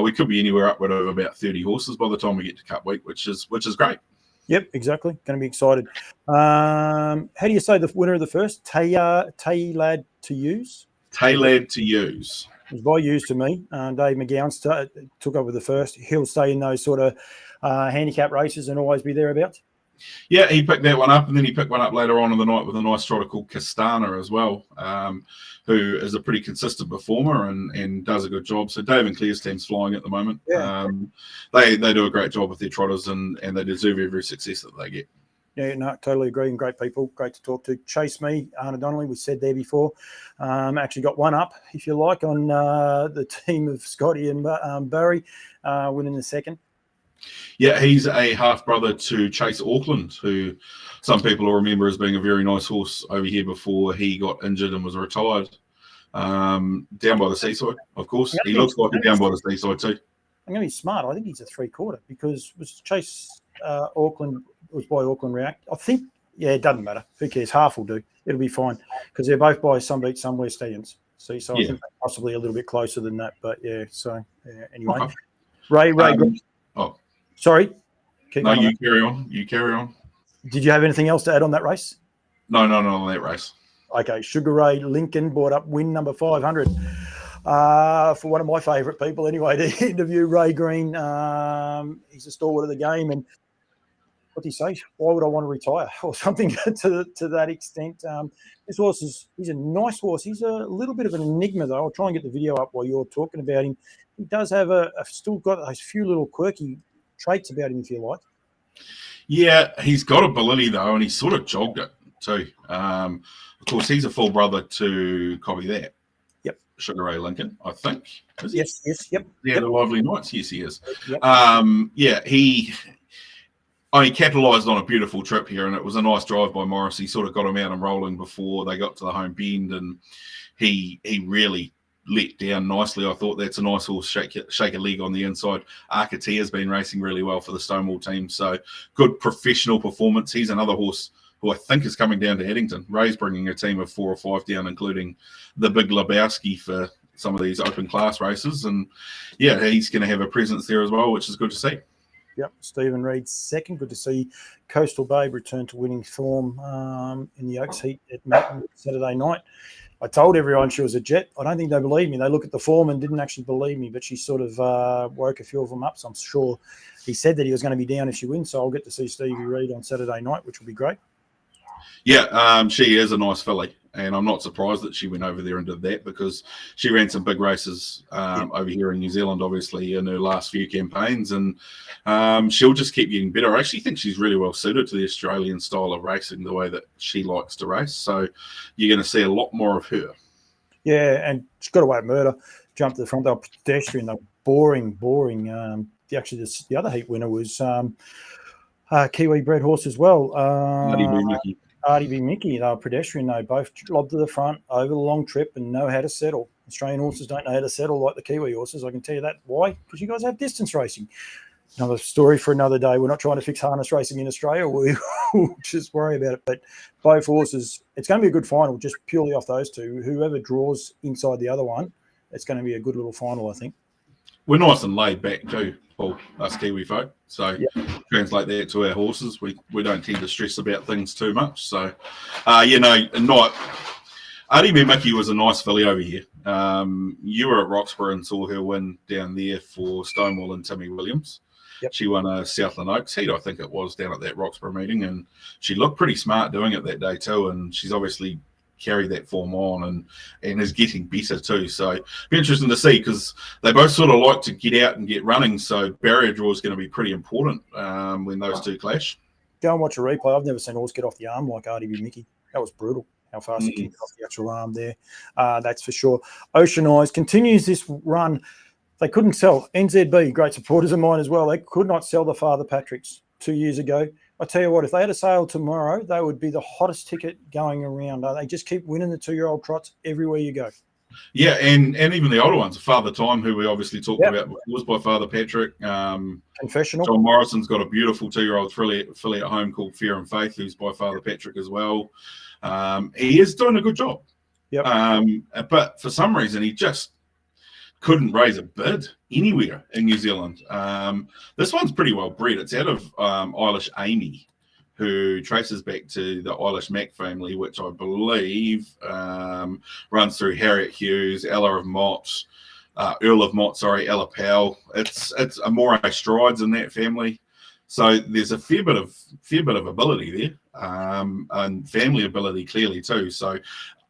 we could be anywhere upward of about 30 horses by the time we get to Cup Week, which is great. Yep, exactly. Going to be excited. How do you say the winner of the first? Taylad to use? Taylad to use. It was by use to me. Dave McGowan took over the first. He'll stay in those sort of handicap races and always be thereabouts. Yeah, he picked that one up, and then he picked one up later on in the night with a nice trotter called Castana as well, who is a pretty consistent performer and does a good job. So Dave and Claire's team's flying at the moment. Yeah. They do a great job with their trotters, and they deserve every success that they get. Yeah, no, totally agree. And great people, great to talk to. Chase Me, Arna Donnelly, we said there before, actually got one up, if you like, on the team of Scotty and Barry, winning the second. Yeah, he's a half-brother to Chase Auckland, who some people will remember as being a very nice horse over here before he got injured and was retired. Down by the seaside, of course. He looks like a down by the seaside too. I'm going to be smart. I think he's a 3/4, because was Chase Auckland was by Auckland React. I think, yeah, it doesn't matter. Who cares? Half will do. It'll be fine, because they're both by Some Beat Somewhere stallions. So I think possibly a little bit closer than that. But yeah, so anyway. Okay. Ray. Sorry. No, you carry on. You carry on. Did you have anything else to add on that race? No, on that race. Okay. Sugar Ray Lincoln brought up win number 500 for one of my favourite people anyway, to interview Ray Green. He's a stalwart of the game. And what do you say? Why would I want to retire? Or something to that extent. This horse he's a nice horse. He's a little bit of an enigma, though. I'll try and get the video up while you're talking about him. He does have still got a few little quirky traits about him, if you like. Yeah, he's got ability though, and he sort of jogged it too. Of course, he's a full brother to Copy That. Yep. Sugar Ray Lincoln, I think. Is he? Yes, yep. Yeah, the Lively Knights. Yes, he is. Yep. Yeah, He capitalised on a beautiful trip here, and it was a nice drive by Morris. He sort of got him out and rolling before they got to the home bend, and he really let down nicely. I thought that's a nice horse, shake a leg on the inside. Arcatea has been racing really well for the Stonewall team, so good professional performance. He's another horse who I think is coming down to Eddington. Ray's bringing a team of 4 or 5 down, including the Big Lebowski for some of these open class races, and yeah, he's going to have a presence there as well, which is good to see. Yep, Stephen Reed second. Good to see Coastal Babe return to winning form in the Oaks Heat at Markham Saturday night. I told everyone she was a jet. I don't think they believed me. They looked at the form and didn't actually believe me, but she sort of woke a few of them up. So I'm sure he said that he was going to be down if she wins. So I'll get to see Stevie Reed on Saturday night, which will be great. Yeah, she is a nice filly, and I'm not surprised that she went over there and did that, because she ran some big races over here in New Zealand, obviously, in her last few campaigns, and she'll just keep getting better. I actually think she's really well suited to the Australian style of racing, the way that she likes to race. So you're going to see a lot more of her. Yeah, and she's got away at Murder, jumped to the front. They were pedestrian, they were boring. Actually, the other heat winner was Kiwi bred horse as well. Artie v. Mickey, they were pedestrian. They both lobbed to the front over the long trip and know how to settle. Australian horses don't know how to settle like the Kiwi horses. I can tell you that. Why? Because you guys have distance racing. Another story for another day. We're not trying to fix harness racing in Australia. We'll just worry about it. But both horses, it's going to be a good final just purely off those two. Whoever draws inside the other one, it's going to be a good little final, I think. We're nice and laid back too, Paul, us Kiwi folk. So translate that to our horses. We don't tend to stress about things too much. So, Artie B. Mickey was a nice filly over here. You were at Roxburgh and saw her win down there for Stonewall and Timmy Williams. Yep. She won a Southland Oaks heat, I think it was, down at that Roxburgh meeting, and she looked pretty smart doing it that day too, and she's obviously carry that form on and is getting better too. So be interesting to see, because they both sort of like to get out and get running. So barrier draw is going to be pretty important when those two clash. Go and watch a replay. I've never seen a horse get off the arm like Artie v. Mickey. That was brutal, how fast he kicked off the actual arm there. That's for sure. Ocean Eyes continues this run. They couldn't sell. NZB, great supporters of mine as well. They could not sell the Father Patricks 2 years ago. I tell you what, if they had a sale tomorrow, they would be the hottest ticket going around. They just keep winning the 2-year-old trots everywhere you go. Yeah, and even the older ones, Father Time, who we obviously talked about before, was by Father Patrick. Confessional. John Morrison's got a beautiful 2-year-old filly at home called Fear and Faith, who's by Father Patrick as well. He is doing a good job. Yep. But for some reason, he just couldn't raise a bid anywhere in New Zealand. This one's pretty well bred. It's out of Eilish Amy, who traces back to the Eilish Mac family, which I believe runs through Harriet Hughes, Ella of Mott, Earl of Mott, Ella Powell. It's Amore Strides in that family. So there's a fair bit of ability there, and family ability clearly too. So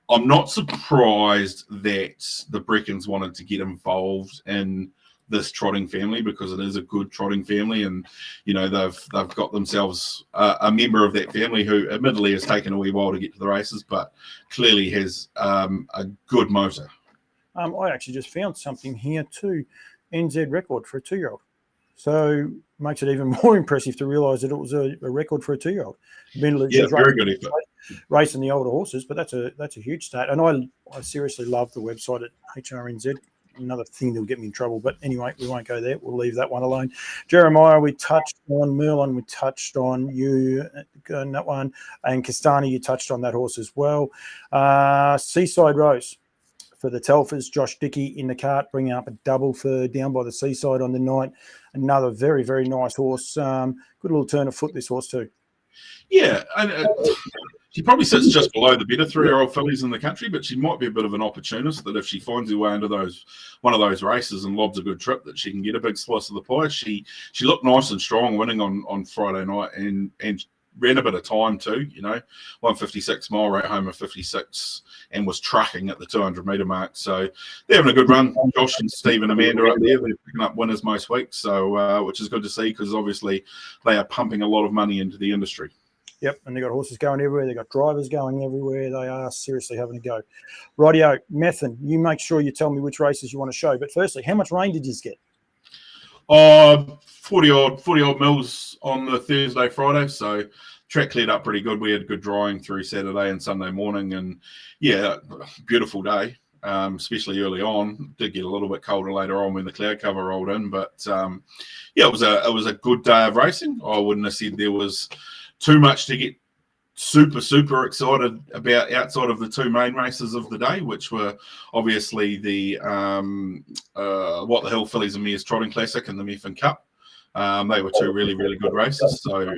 I'm not surprised that the Breckons wanted to get involved in this trotting family, because it is a good trotting family, and they've got themselves a member of that family who admittedly has taken a wee while to get to the races, but clearly has a good motor. I actually just found something here too, NZ record for a 2-year-old. So makes it even more impressive to realise that it was a record for a 2-year-old. Very good effort. Racing the older horses, but that's a huge stat. And I seriously love the website at HRNZ. Another thing that'll get me in trouble. But anyway, we won't go there. We'll leave that one alone. Jeremiah, we touched on. Merlin, we touched on you on that one. And Castani, you touched on that horse as well. Seaside Rose for the Telfers. Josh Dickey in the cart, bringing up a double for Down by the Seaside on the night. Another very, very nice horse. Good little turn of foot, this horse too. Yeah, and she probably sits just below the better 3-year-old fillies in the country, but she might be a bit of an opportunist, that if she finds her way into one of those races and lobs a good trip, that she can get a big slice of the pie. She looked nice and strong winning on Friday night, and ran a bit of time too, 156 mile rate home of 56, and was trucking at the 200 metre mark. So they're having a good run. Josh and Steve and Amanda up there, they're picking up winners most weeks, so which is good to see, because obviously they are pumping a lot of money into the industry. Yep, and they've got horses going everywhere. They've got drivers going everywhere. They are seriously having a go. Rightio, Methan, you make sure you tell me which races you want to show. But firstly, how much rain did you get? 40 odd mils on the Thursday, Friday. So track cleared up pretty good. We had good drying through Saturday and Sunday morning, and yeah, beautiful day. Especially early on. Did get a little bit colder later on when the cloud cover rolled in, but yeah, it was a good day of racing. I wouldn't have said there was too much to get super excited about outside of the two main races of the day, which were obviously the What the Hell Fillies and Mares Trotting Classic and the Methven Cup. They were two really good races, so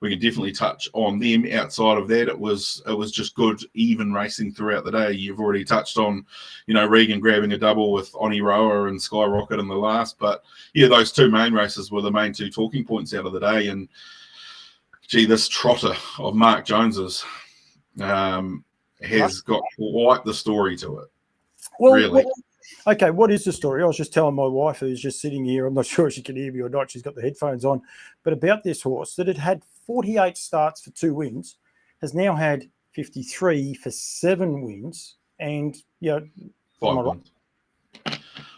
we can definitely touch on them. Outside of that, it was just good even racing throughout the day. You've already touched on, Regan grabbing a double with Oni Roa and Skyrocket in the last, but yeah, those two main races were the main two talking points out of the day. And gee, this trotter of Mark Jones's has got quite the story to it. Well, really. Okay, what is the story? I was just telling my wife, who's just sitting here, I'm not sure if she can hear me or not, she's got the headphones on, but about this horse, that it had 48 starts for 2 wins, has now had 53 for 7 wins, and, 5 wins.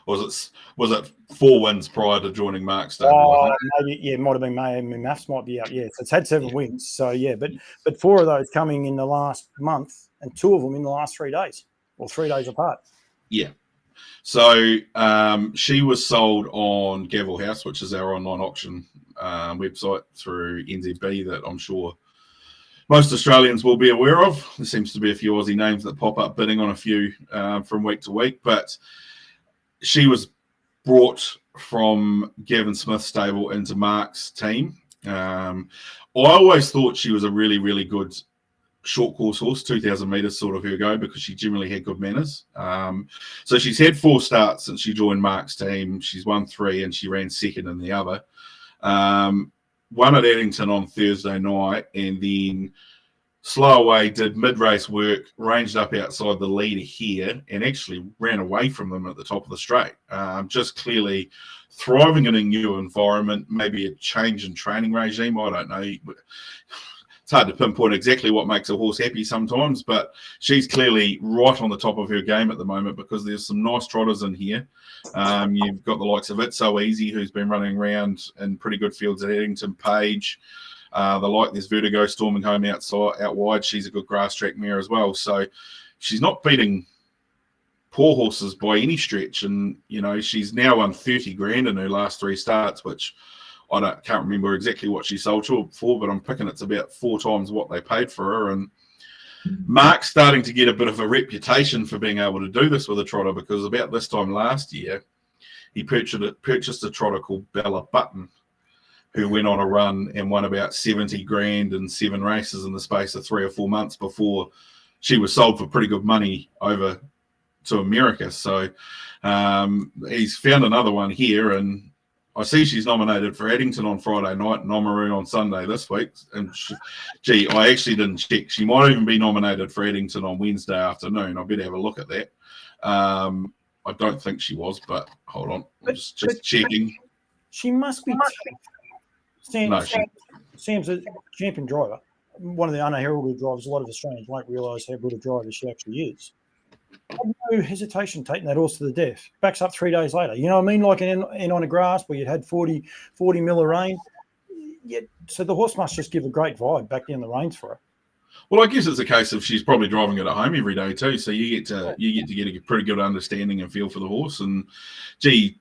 Was it 4 wins prior to joining Mark's stable? Maybe, yeah, it might have been May, and my maths might be out, yeah. So it's had 7 wins, so yeah, but 4 of those coming in the last month, and 2 of them in the last 3 days, or 3 days apart. Yeah. So she was sold on Gavel House, which is our online auction website through NZB that I'm sure most Australians will be aware of. There seems to be a few Aussie names that pop up bidding on a few from week to week, but she was brought from Gavin Smith's stable into Mark's team. I always thought she was a really good short course horse, 2,000 metres sort of her go, because she generally had good manners. So she's had 4 starts since she joined Mark's team. She's won 3 and she ran second in the other. Won at Addington on Thursday night, and then slow away, did mid-race work, ranged up outside the leader here, and actually ran away from them at the top of the straight. Just clearly thriving in a new environment, maybe a change in training regime. I don't know. It's hard to pinpoint exactly what makes a horse happy sometimes, but she's clearly right on the top of her game at the moment, because there's some nice trotters in here. You've got the likes of It's So Easy, who's been running around in pretty good fields at Addington. Page, there's Vertigo storming home out wide. She's a good grass track mare as well. So she's not beating poor horses by any stretch. And, she's now won 30 grand in her last 3 starts, which I can't remember exactly what she sold for, but I'm picking it's about 4 times what they paid for her. And Mark's starting to get a bit of a reputation for being able to do this with a trotter, because about this time last year, he purchased a trotter called Bella Button, who went on a run and won about 70 grand in 7 races in the space of 3 or 4 months before she was sold for pretty good money over to America. So he's found another one here, and I see she's nominated for Addington on Friday night and Oamaru on Sunday this week. And I actually didn't check. She might even be nominated for Addington on Wednesday afternoon. I better have a look at that. I don't think she was, but hold on. I'm just checking. She must be. Sam's a champion driver. One of the unheralded drivers. A lot of Australians won't realise how good a driver she actually is. No hesitation taking that horse to the death. Backs up 3 days later. You know what I mean? Like in on a grass where you'd had 40 mil of rain. Yeah, so the horse must just give a great vibe back down the reins for her. Well, I guess it's a case of she's probably driving it at home every day too. So you get to get a pretty good understanding and feel for the horse. And she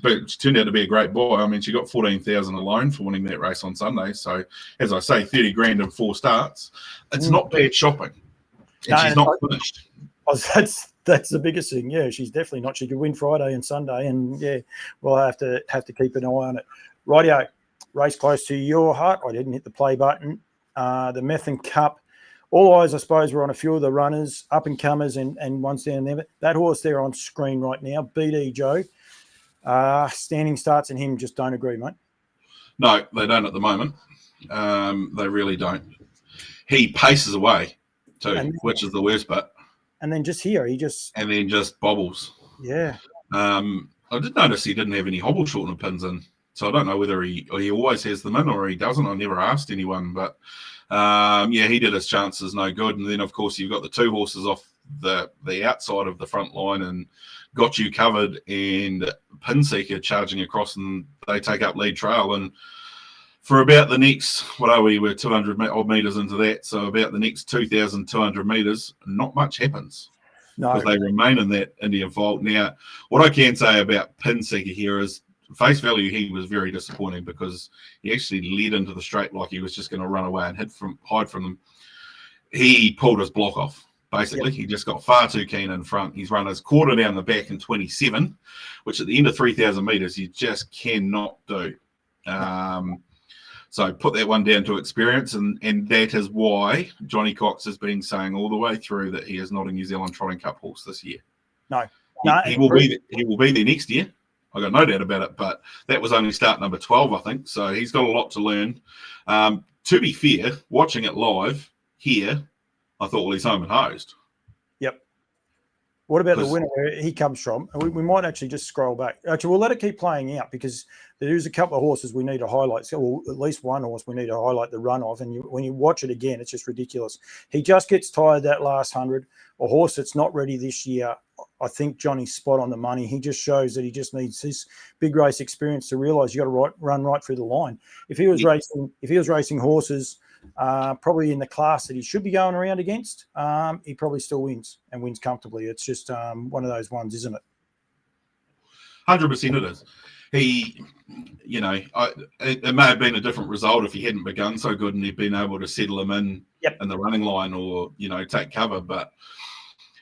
turned out to be a great buy. I mean, she got 14,000 alone for winning that race on Sunday. So as I say, 30 grand in 4 starts. It's not bad shopping. And she's not finished. That's the biggest thing. Yeah, she's definitely not. She could win Friday and Sunday, and yeah, we'll have to keep an eye on it. Rightio, race close to your heart. I didn't hit the play button. The Methven Cup. All eyes, I suppose, were on a few of the runners, up and comers, and ones down there. That horse there on screen right now, BD Joe. Standing starts and him just don't agree, mate. No, they don't at the moment. They really don't. He paces away too, which is the worst bit. And then just here, and then just bobbles. Yeah. I did notice he didn't have any hobble shortener pins in, so I don't know whether he always has them in or he doesn't. I never asked anyone, but he did his chances no good. And then of course you've got the 2 horses off the outside of the front line and got you covered, and Pinseeker charging across, and they take up lead trail. And for about the next, what are we? We're 200 odd meters into that, so about the next 2,200 meters, not much happens. No, because they remain in that Indian fold. Now, what I can say about Pinseeker here is, face value, he was very disappointing because he actually led into the straight like he was just going to run away and hide from them. He pulled his block off, basically. Yep. He just got far too keen in front. He's run his quarter down the back in 27, which at the end of 3,000 meters, you just cannot do. So put that one down to experience, and that is why Johnny Cox has been saying all the way through that he is not a New Zealand Trotting Cup horse this year. No, he will be there next year. I got no doubt about it. But that was only start number 12, I think. So he's got a lot to learn. To be fair, watching it live here, I thought, well, he's home and hosed. Yep. What about the winner where he comes from? We might actually just scroll back. Actually, we'll let it keep playing out because there's a couple of horses we need to highlight. So, well, at least one horse we need to highlight the run of. And when you watch it again, it's just ridiculous. He just gets tired that last 100. A horse that's not ready this year. I think Johnny's spot on the money. He just shows that he just needs his big race experience to realise you got to run right through the line. If he was racing horses, probably in the class that he should be going around against, he probably still wins and wins comfortably. It's just one of those ones, isn't it? 100% it is. He, it may have been a different result if he hadn't begun so good and he'd been able to settle him in the running line or, take cover. But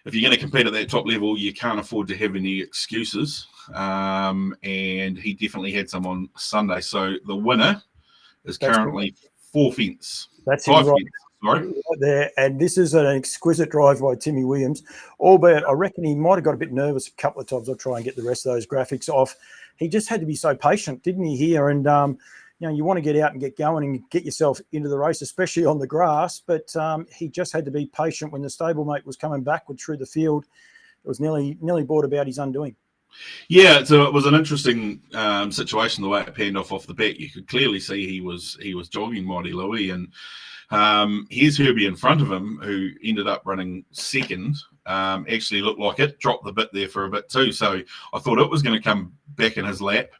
if you're going to compete at that top level, you can't afford to have any excuses. And he definitely had some on Sunday. So the winner is currently 4 fence. That's him right there. And this is an exquisite drive by Timmy Williams. Albeit, I reckon he might have got a bit nervous a couple of times. I'll try and get the rest of those graphics off. He just had to be so patient, didn't he, here? And, you want to get out and get going and get yourself into the race, especially on the grass. But he just had to be patient when the stablemate was coming backward through the field. It was nearly brought about his undoing. Yeah, so it was an interesting situation the way it panned off the bat. You could clearly see he was jogging Mighty Louis, and here's Herbie in front of him, who ended up running second. Actually looked like it dropped the bit there for a bit too. So I thought it was going to come back in his lap,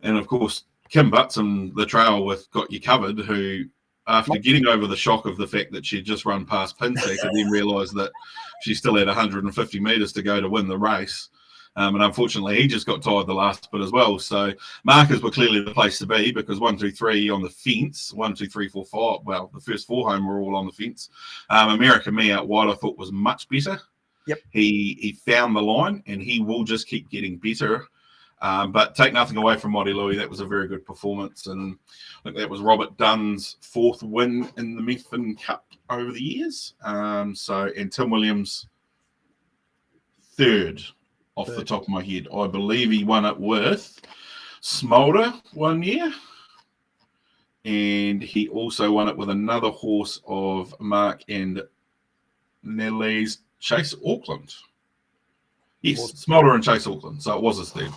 and of course Kim Butts and the trail with Got You Covered, who after getting over the shock of the fact that she'd just run past Pinseeker, then realised that she still had 150 metres to go to win the race. And unfortunately, he just got tired the last bit as well. So markers were clearly the place to be because 1, 2, 3 on the fence, 1, 2, 3, 4, 5. Well, the first 4 home were all on the fence. American Me out wide, I thought was much better. Yep. He found the line and he will just keep getting better. But take nothing away from Mighty Louis. That was a very good performance. And I think that was Robert Dunn's 4th win in the Methven Cup over the years. And Tim Williams, 3rd. Off the top of my head, I believe he won it with Smolder 1 year, and he also won it with another horse of Mark and Nellie's, Chase Auckland. Yes, Smolder and Chase Auckland. So it was his third.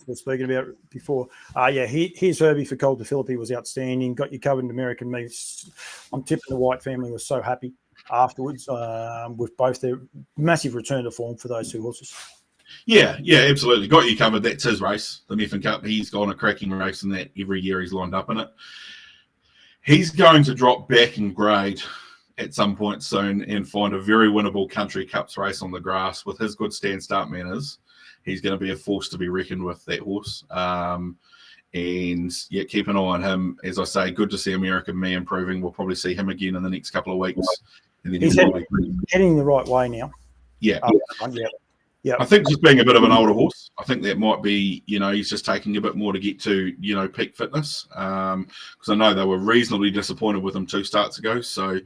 We're speaking about it before. Here's Herbie for Cold to Philippi was outstanding. Got You Covered in American Me. I'm tipping the White family was so happy afterwards with both their massive return to form for those 2 horses. Yeah, absolutely. Got You Covered. That's his race, the Methven Cup. He's gone a cracking race in that every year he's lined up in it. He's going to drop back in grade at some point soon and find a very winnable Country Cups race on the grass with his good stand-start manners. He's going to be a force to be reckoned with, that horse. And keep an eye on him. As I say, good to see American Me improving. We'll probably see him again in the next couple of weeks. And then he's heading the right way now. Yeah. I think just being a bit of an older horse, I think that might be, he's just taking a bit more to get to, peak fitness. Because I know they were reasonably disappointed with him 2 starts ago. So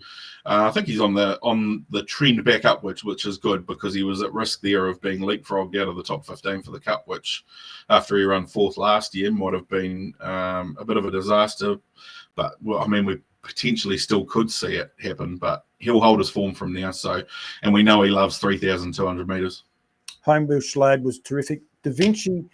I think he's on the trend back upwards, which is good because he was at risk there of being leapfrogged out of the top 15 for the Cup, which after he ran 4th last year might have been a bit of a disaster. But, we potentially still could see it happen, but he'll hold his form from now. So, and we know he loves 3,200 metres. Homebush Lad was terrific. Da Vinci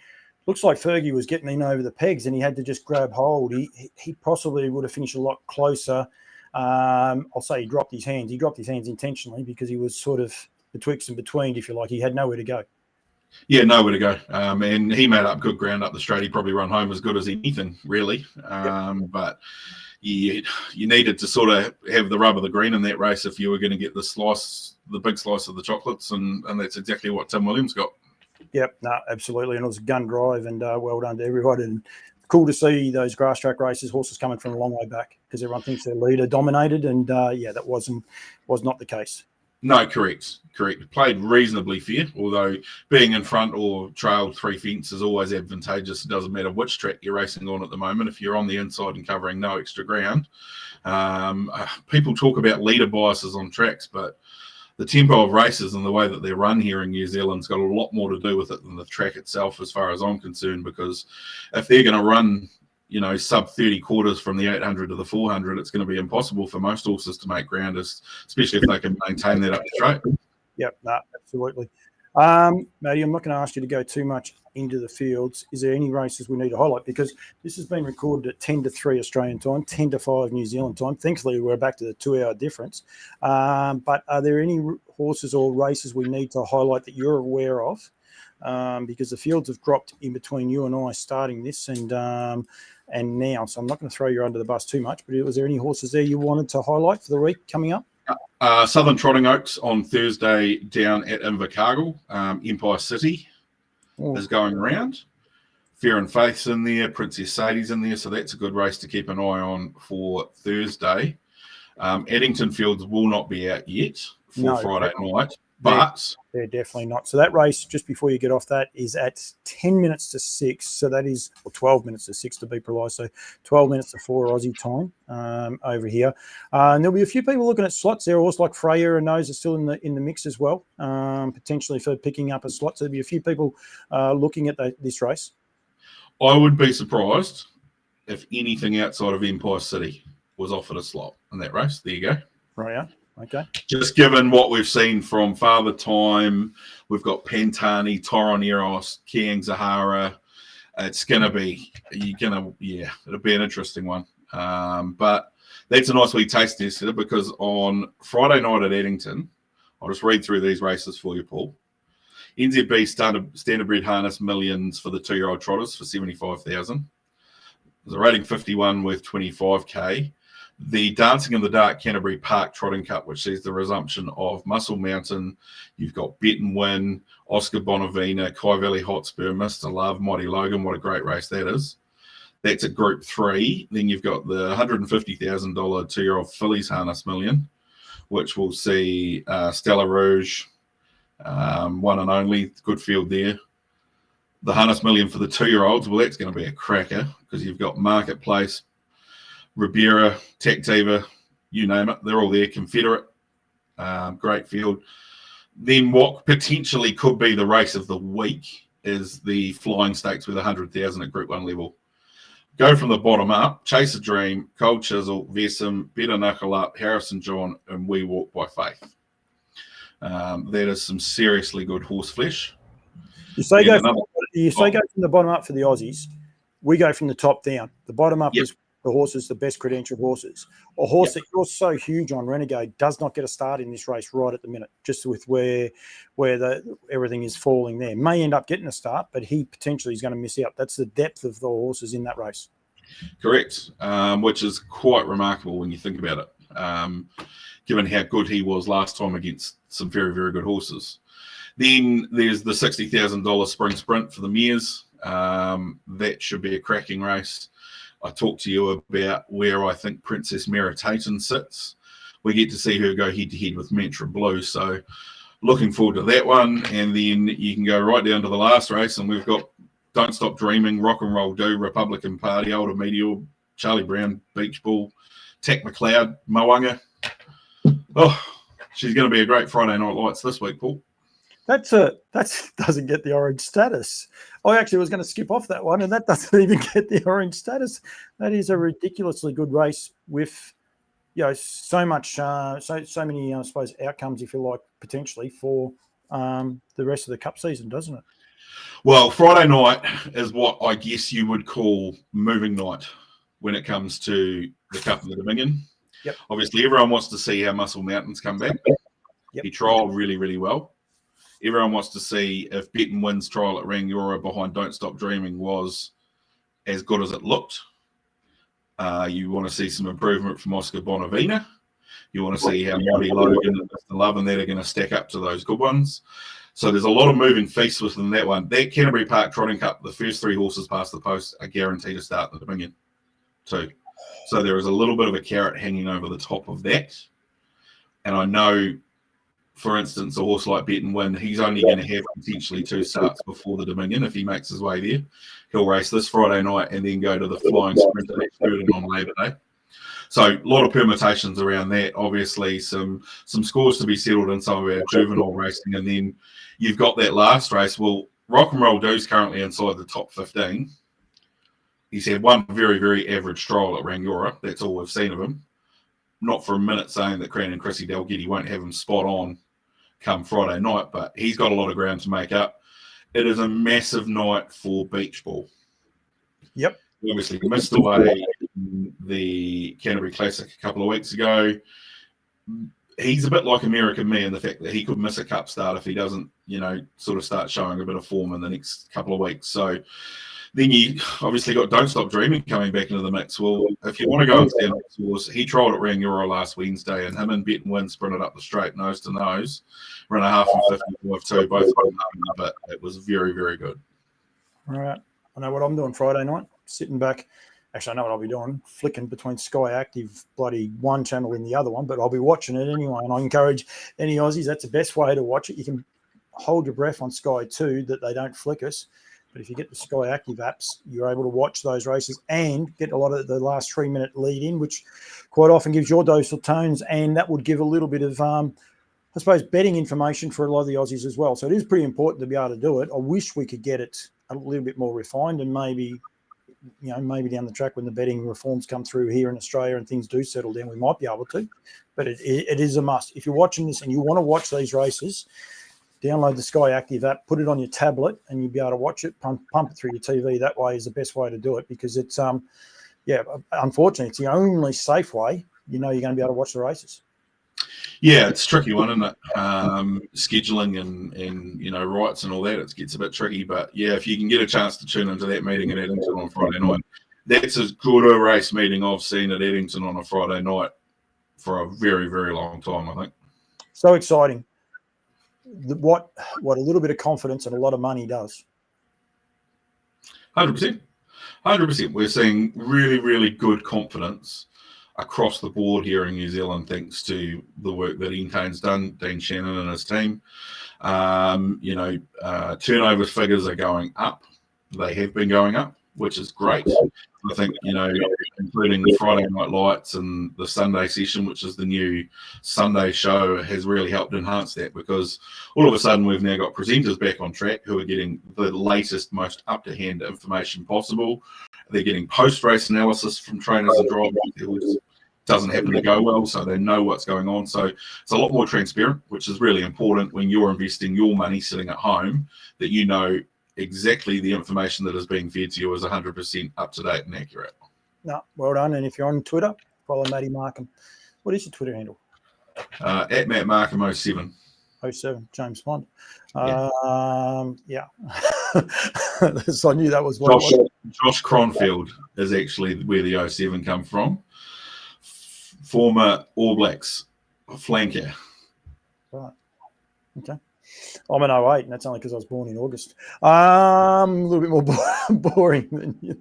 looks like Fergie was getting in over the pegs and he had to just grab hold. He possibly would have finished a lot closer. I'll say he dropped his hands. He dropped his hands intentionally because he was sort of betwixt and between, if you like. He had nowhere to go. Yeah, nowhere to go. And he made up good ground up the straight. He probably run home as good as anything, really. But you needed to sort of have the rub of the green in that race if you were going to get the big slice of the chocolates, and that's exactly what Tim Williams got. Yep, no, absolutely. And it was a gun drive, and well done to everyone. And cool to see those grass track races, horses coming from a long way back, because everyone thinks their leader dominated, and that was not the case. No, correct. Played reasonably fair, although being in front or trailed 3 fence is always advantageous. It doesn't matter which track you're racing on at the moment. If you're on the inside and covering no extra ground, people talk about leader biases on tracks, but the tempo of races and the way that they're run here in New Zealand's got a lot more to do with it than the track itself, as far as I'm concerned, because if they're going to run sub 30 quarters from the 800 to the 400, it's going to be impossible for most horses to make ground, especially if they can maintain that up the straight. Yep, no, absolutely. Matty, I'm not going to ask you to go too much into the fields. Is there any races we need to highlight? Because this has been recorded at 10 to 3 Australian time, 10 to 5 New Zealand time. Thankfully, we're back to the 2-hour difference. But are there any horses or races we need to highlight that you're aware of? Because the fields have dropped in between you and I starting this and now. So I'm not going to throw you under the bus too much, but was there any horses there you wanted to highlight for the week coming up? Southern Trotting Oaks on Thursday down at Invercargill. Empire City is going around. Fair and Faith's in there. Princess Sadie's in there. So that's a good race to keep an eye on for Thursday. Addington Fields will not be out yet for Friday night. But they're definitely not. So that race, just before you get off that, is at 10 minutes to 6. So that is, or 12 minutes to 6 to be precise. So 12 minutes to 4 Aussie time over here. And there'll be a few people looking at slots there. Also like Freya and those are still in the mix as well, potentially for picking up a slot. So there'll be a few people looking at this race. I would be surprised if anything outside of Empire City was offered a slot in that race. There you go. Right, yeah. Okay. Just given what we've seen from Father Time, we've got Pantani, Toron Eros, Kiang Zahara. It's going to be, it'll be an interesting one. But that's a nice wee taste tester, because on Friday night at Addington, I'll just read through these races for you, Paul. NZB Standardbred Harness Millions for the 2-year-old trotters for 75,000. There's a rating 51 worth 25k. The Dancing in the Dark Canterbury Park Trotting Cup, which sees the resumption of Muscle Mountain. You've got Bet and Win, Oscar Bonavina, Kai Valley Hotspur, Mr. Love, Mighty Logan. What a great race that is. That's at Group 3. Then you've got the $150,000 2-year-old Fillies Harness Million, which will see Stella Rouge, one and only. Good field there. The Harness Million for the 2-year-olds, well, that's going to be a cracker, because you've got Marketplace, Ribeira, Tactiva, you name it. They're all there. Confederate, great field. Then what potentially could be the race of the week is the Flying Stakes with 100,000 at Group 1 level. Go from the bottom up. Chase a Dream, Cold Chisel, Vesum, Better Knuckle Up, Harrison John, and We Walk by Faith. That is some seriously good horse flesh. You say go from the bottom up for the Aussies. We go from the top down. The bottom up is the horses, the best credentialed horses. A horse that you're so huge on, Renegade, does not get a start in this race right at the minute, just with where everything is falling there. May end up getting a start, but he potentially is going to miss out. That's the depth of the horses in that race. Correct, which is quite remarkable when you think about it, given how good he was last time against some very, very good horses. Then there's the $60,000 Spring Sprint for the mares. That should be a cracking race. I talked to you about where I think Princess Meritaten sits. We get to see her go head-to-head with Mantra Blue, so looking forward to that one. And then you can go right down to the last race, and we've got Don't Stop Dreaming, Rock and Roll Do, Republican Party, Older Meteor, Charlie Brown, Beach Ball, Tack McLeod, Moanga. Oh, she's going to be a great Friday Night Lights this week, Paul. That doesn't get the orange status. I actually was going to skip off that one, and that doesn't even get the orange status. That is a ridiculously good race with, so much, so many, I suppose, outcomes, if you like, potentially for the rest of the Cup season, doesn't it? Well, Friday night is what I guess you would call moving night when it comes to the Cup of the Dominion. Yep. Obviously, everyone wants to see how Muscle Mountains come back. Yep. He trialled really, really well. Everyone wants to see if Betting Wins trial at Rangiora behind Don't Stop Dreaming was as good as it looked. You want to see some improvement from Oscar Bonavina. You want to see how Mighty Logan and Mr. Love and that are going to stack up to those good ones. So there's a lot of moving feasts within that one. That Canterbury Park Trotting Cup, the first 3 horses past the post are guaranteed to start the Dominion too. So there is a little bit of a carrot hanging over the top of that. And I know, for instance, a horse like Bet and Win, he's only going to have potentially 2 starts before the Dominion if he makes his way there. He'll race this Friday night and then go to the Flying Sprint at Experiment on Labour Day. So a lot of permutations around that. Obviously, some scores to be settled in some of our juvenile racing. And then you've got that last race. Well, Rock and Roll Do's currently inside the top 15. He's had one very, very average trial at Rangiora. That's all we've seen of him. Not for a minute saying that Cran and Chrissy Dalgety won't have him spot on come Friday night, but he's got a lot of ground to make up. It is a massive night for beach ball. Yep. Obviously missed away in the Canterbury Classic a couple of weeks ago. He's a bit like American Me in the fact that he could miss a cup start if he doesn't, sort of start showing a bit of form in the next couple of weeks. So then you obviously got Don't Stop Dreaming coming back into the mix. Well, if you want to go and see a horse, he trialled at Rangiora last Wednesday, and him and Bet and Win sprinted up the straight nose to nose, ran a half and 55-2, both but it was very, very good. All right. I know what I'm doing Friday night, sitting back. Actually, I know what I'll be doing, flicking between Sky Active, bloody one channel in the other one, but I'll be watching it anyway. And I encourage any Aussies, that's the best way to watch it. You can hold your breath on Sky 2 that they don't flick us. But if you get the Sky Active apps, you're able to watch those races and get a lot of the last 3-minute lead in, which quite often gives your dose of tones. And that would give a little bit of, I suppose, betting information for a lot of the Aussies as well. So it is pretty important to be able to do it. I wish we could get it a little bit more refined and maybe down the track when the betting reforms come through here in Australia and things do settle down, we might be able to. But it is a must. If you're watching this and you want to watch these races, download the Sky Active app, put it on your tablet, and you'll be able to watch it, pump it through your TV. That way is the best way to do it because it's, unfortunately, it's the only safe way you're going to be able to watch the races. Yeah, it's a tricky one, isn't it? Scheduling and rights and all that, it gets a bit tricky. But, yeah, if you can get a chance to tune into that meeting at Eddington on Friday night, that's as good a race meeting I've seen at Eddington on a Friday night for a very, very long time, I think. So exciting. What a little bit of confidence and a lot of money does. 100%. 100%. We're seeing really, really good confidence across the board here in New Zealand, thanks to the work that Ian Kane's done, Dean Shannon and his team. Turnover figures are going up. They have been going up, which is great. I think, including the Friday Night Lights and the Sunday session, which is the new Sunday show, has really helped enhance that because all of a sudden we've now got presenters back on track who are getting the latest, most up-to-hand information possible. They're getting post-race analysis from trainers and drivers who doesn't happen to go well, so they know what's going on. So it's a lot more transparent, which is really important when you're investing your money sitting at home, that you know exactly the information that is being fed to you is 100% up to date and accurate. No, well done. And if you're on Twitter, follow Matty Markham. What is your Twitter handle? At Matt Markham 07. 07, James Bond. Yeah. So I knew that was what Josh Cronfield is actually where the 07 come from. Former All Blacks flanker. Right. Okay. I'm an 08, and that's only because I was born in August. A little bit more boring than you.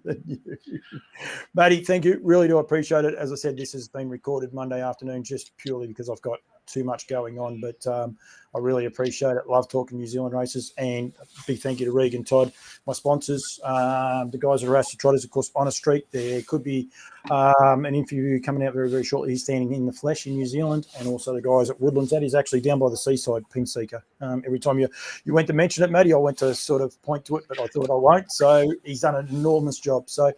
Matty, thank you. Really do appreciate it. As I said, this has been recorded Monday afternoon just purely because I've got too much going on, but I really appreciate it. Love talking New Zealand races, and a big thank you to Regan Todd, my sponsors, the guys at Rasta Trotters, of course, on a street. There could be an interview coming out very, very shortly. He's standing in the flesh in New Zealand, and also the guys at Woodlands. That is actually down by the seaside, Pin Seeker. Every time you went to mention it, Matty, I went to sort of point to it, but I thought I won't. So he's done an enormous job. So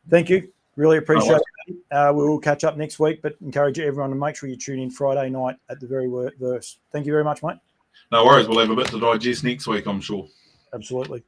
thank you. Really appreciate it. We will catch up next week, but encourage everyone to make sure you tune in Friday night at the very worst. Thank you very much, mate. No worries. We'll have a bit to digest next week, I'm sure. Absolutely.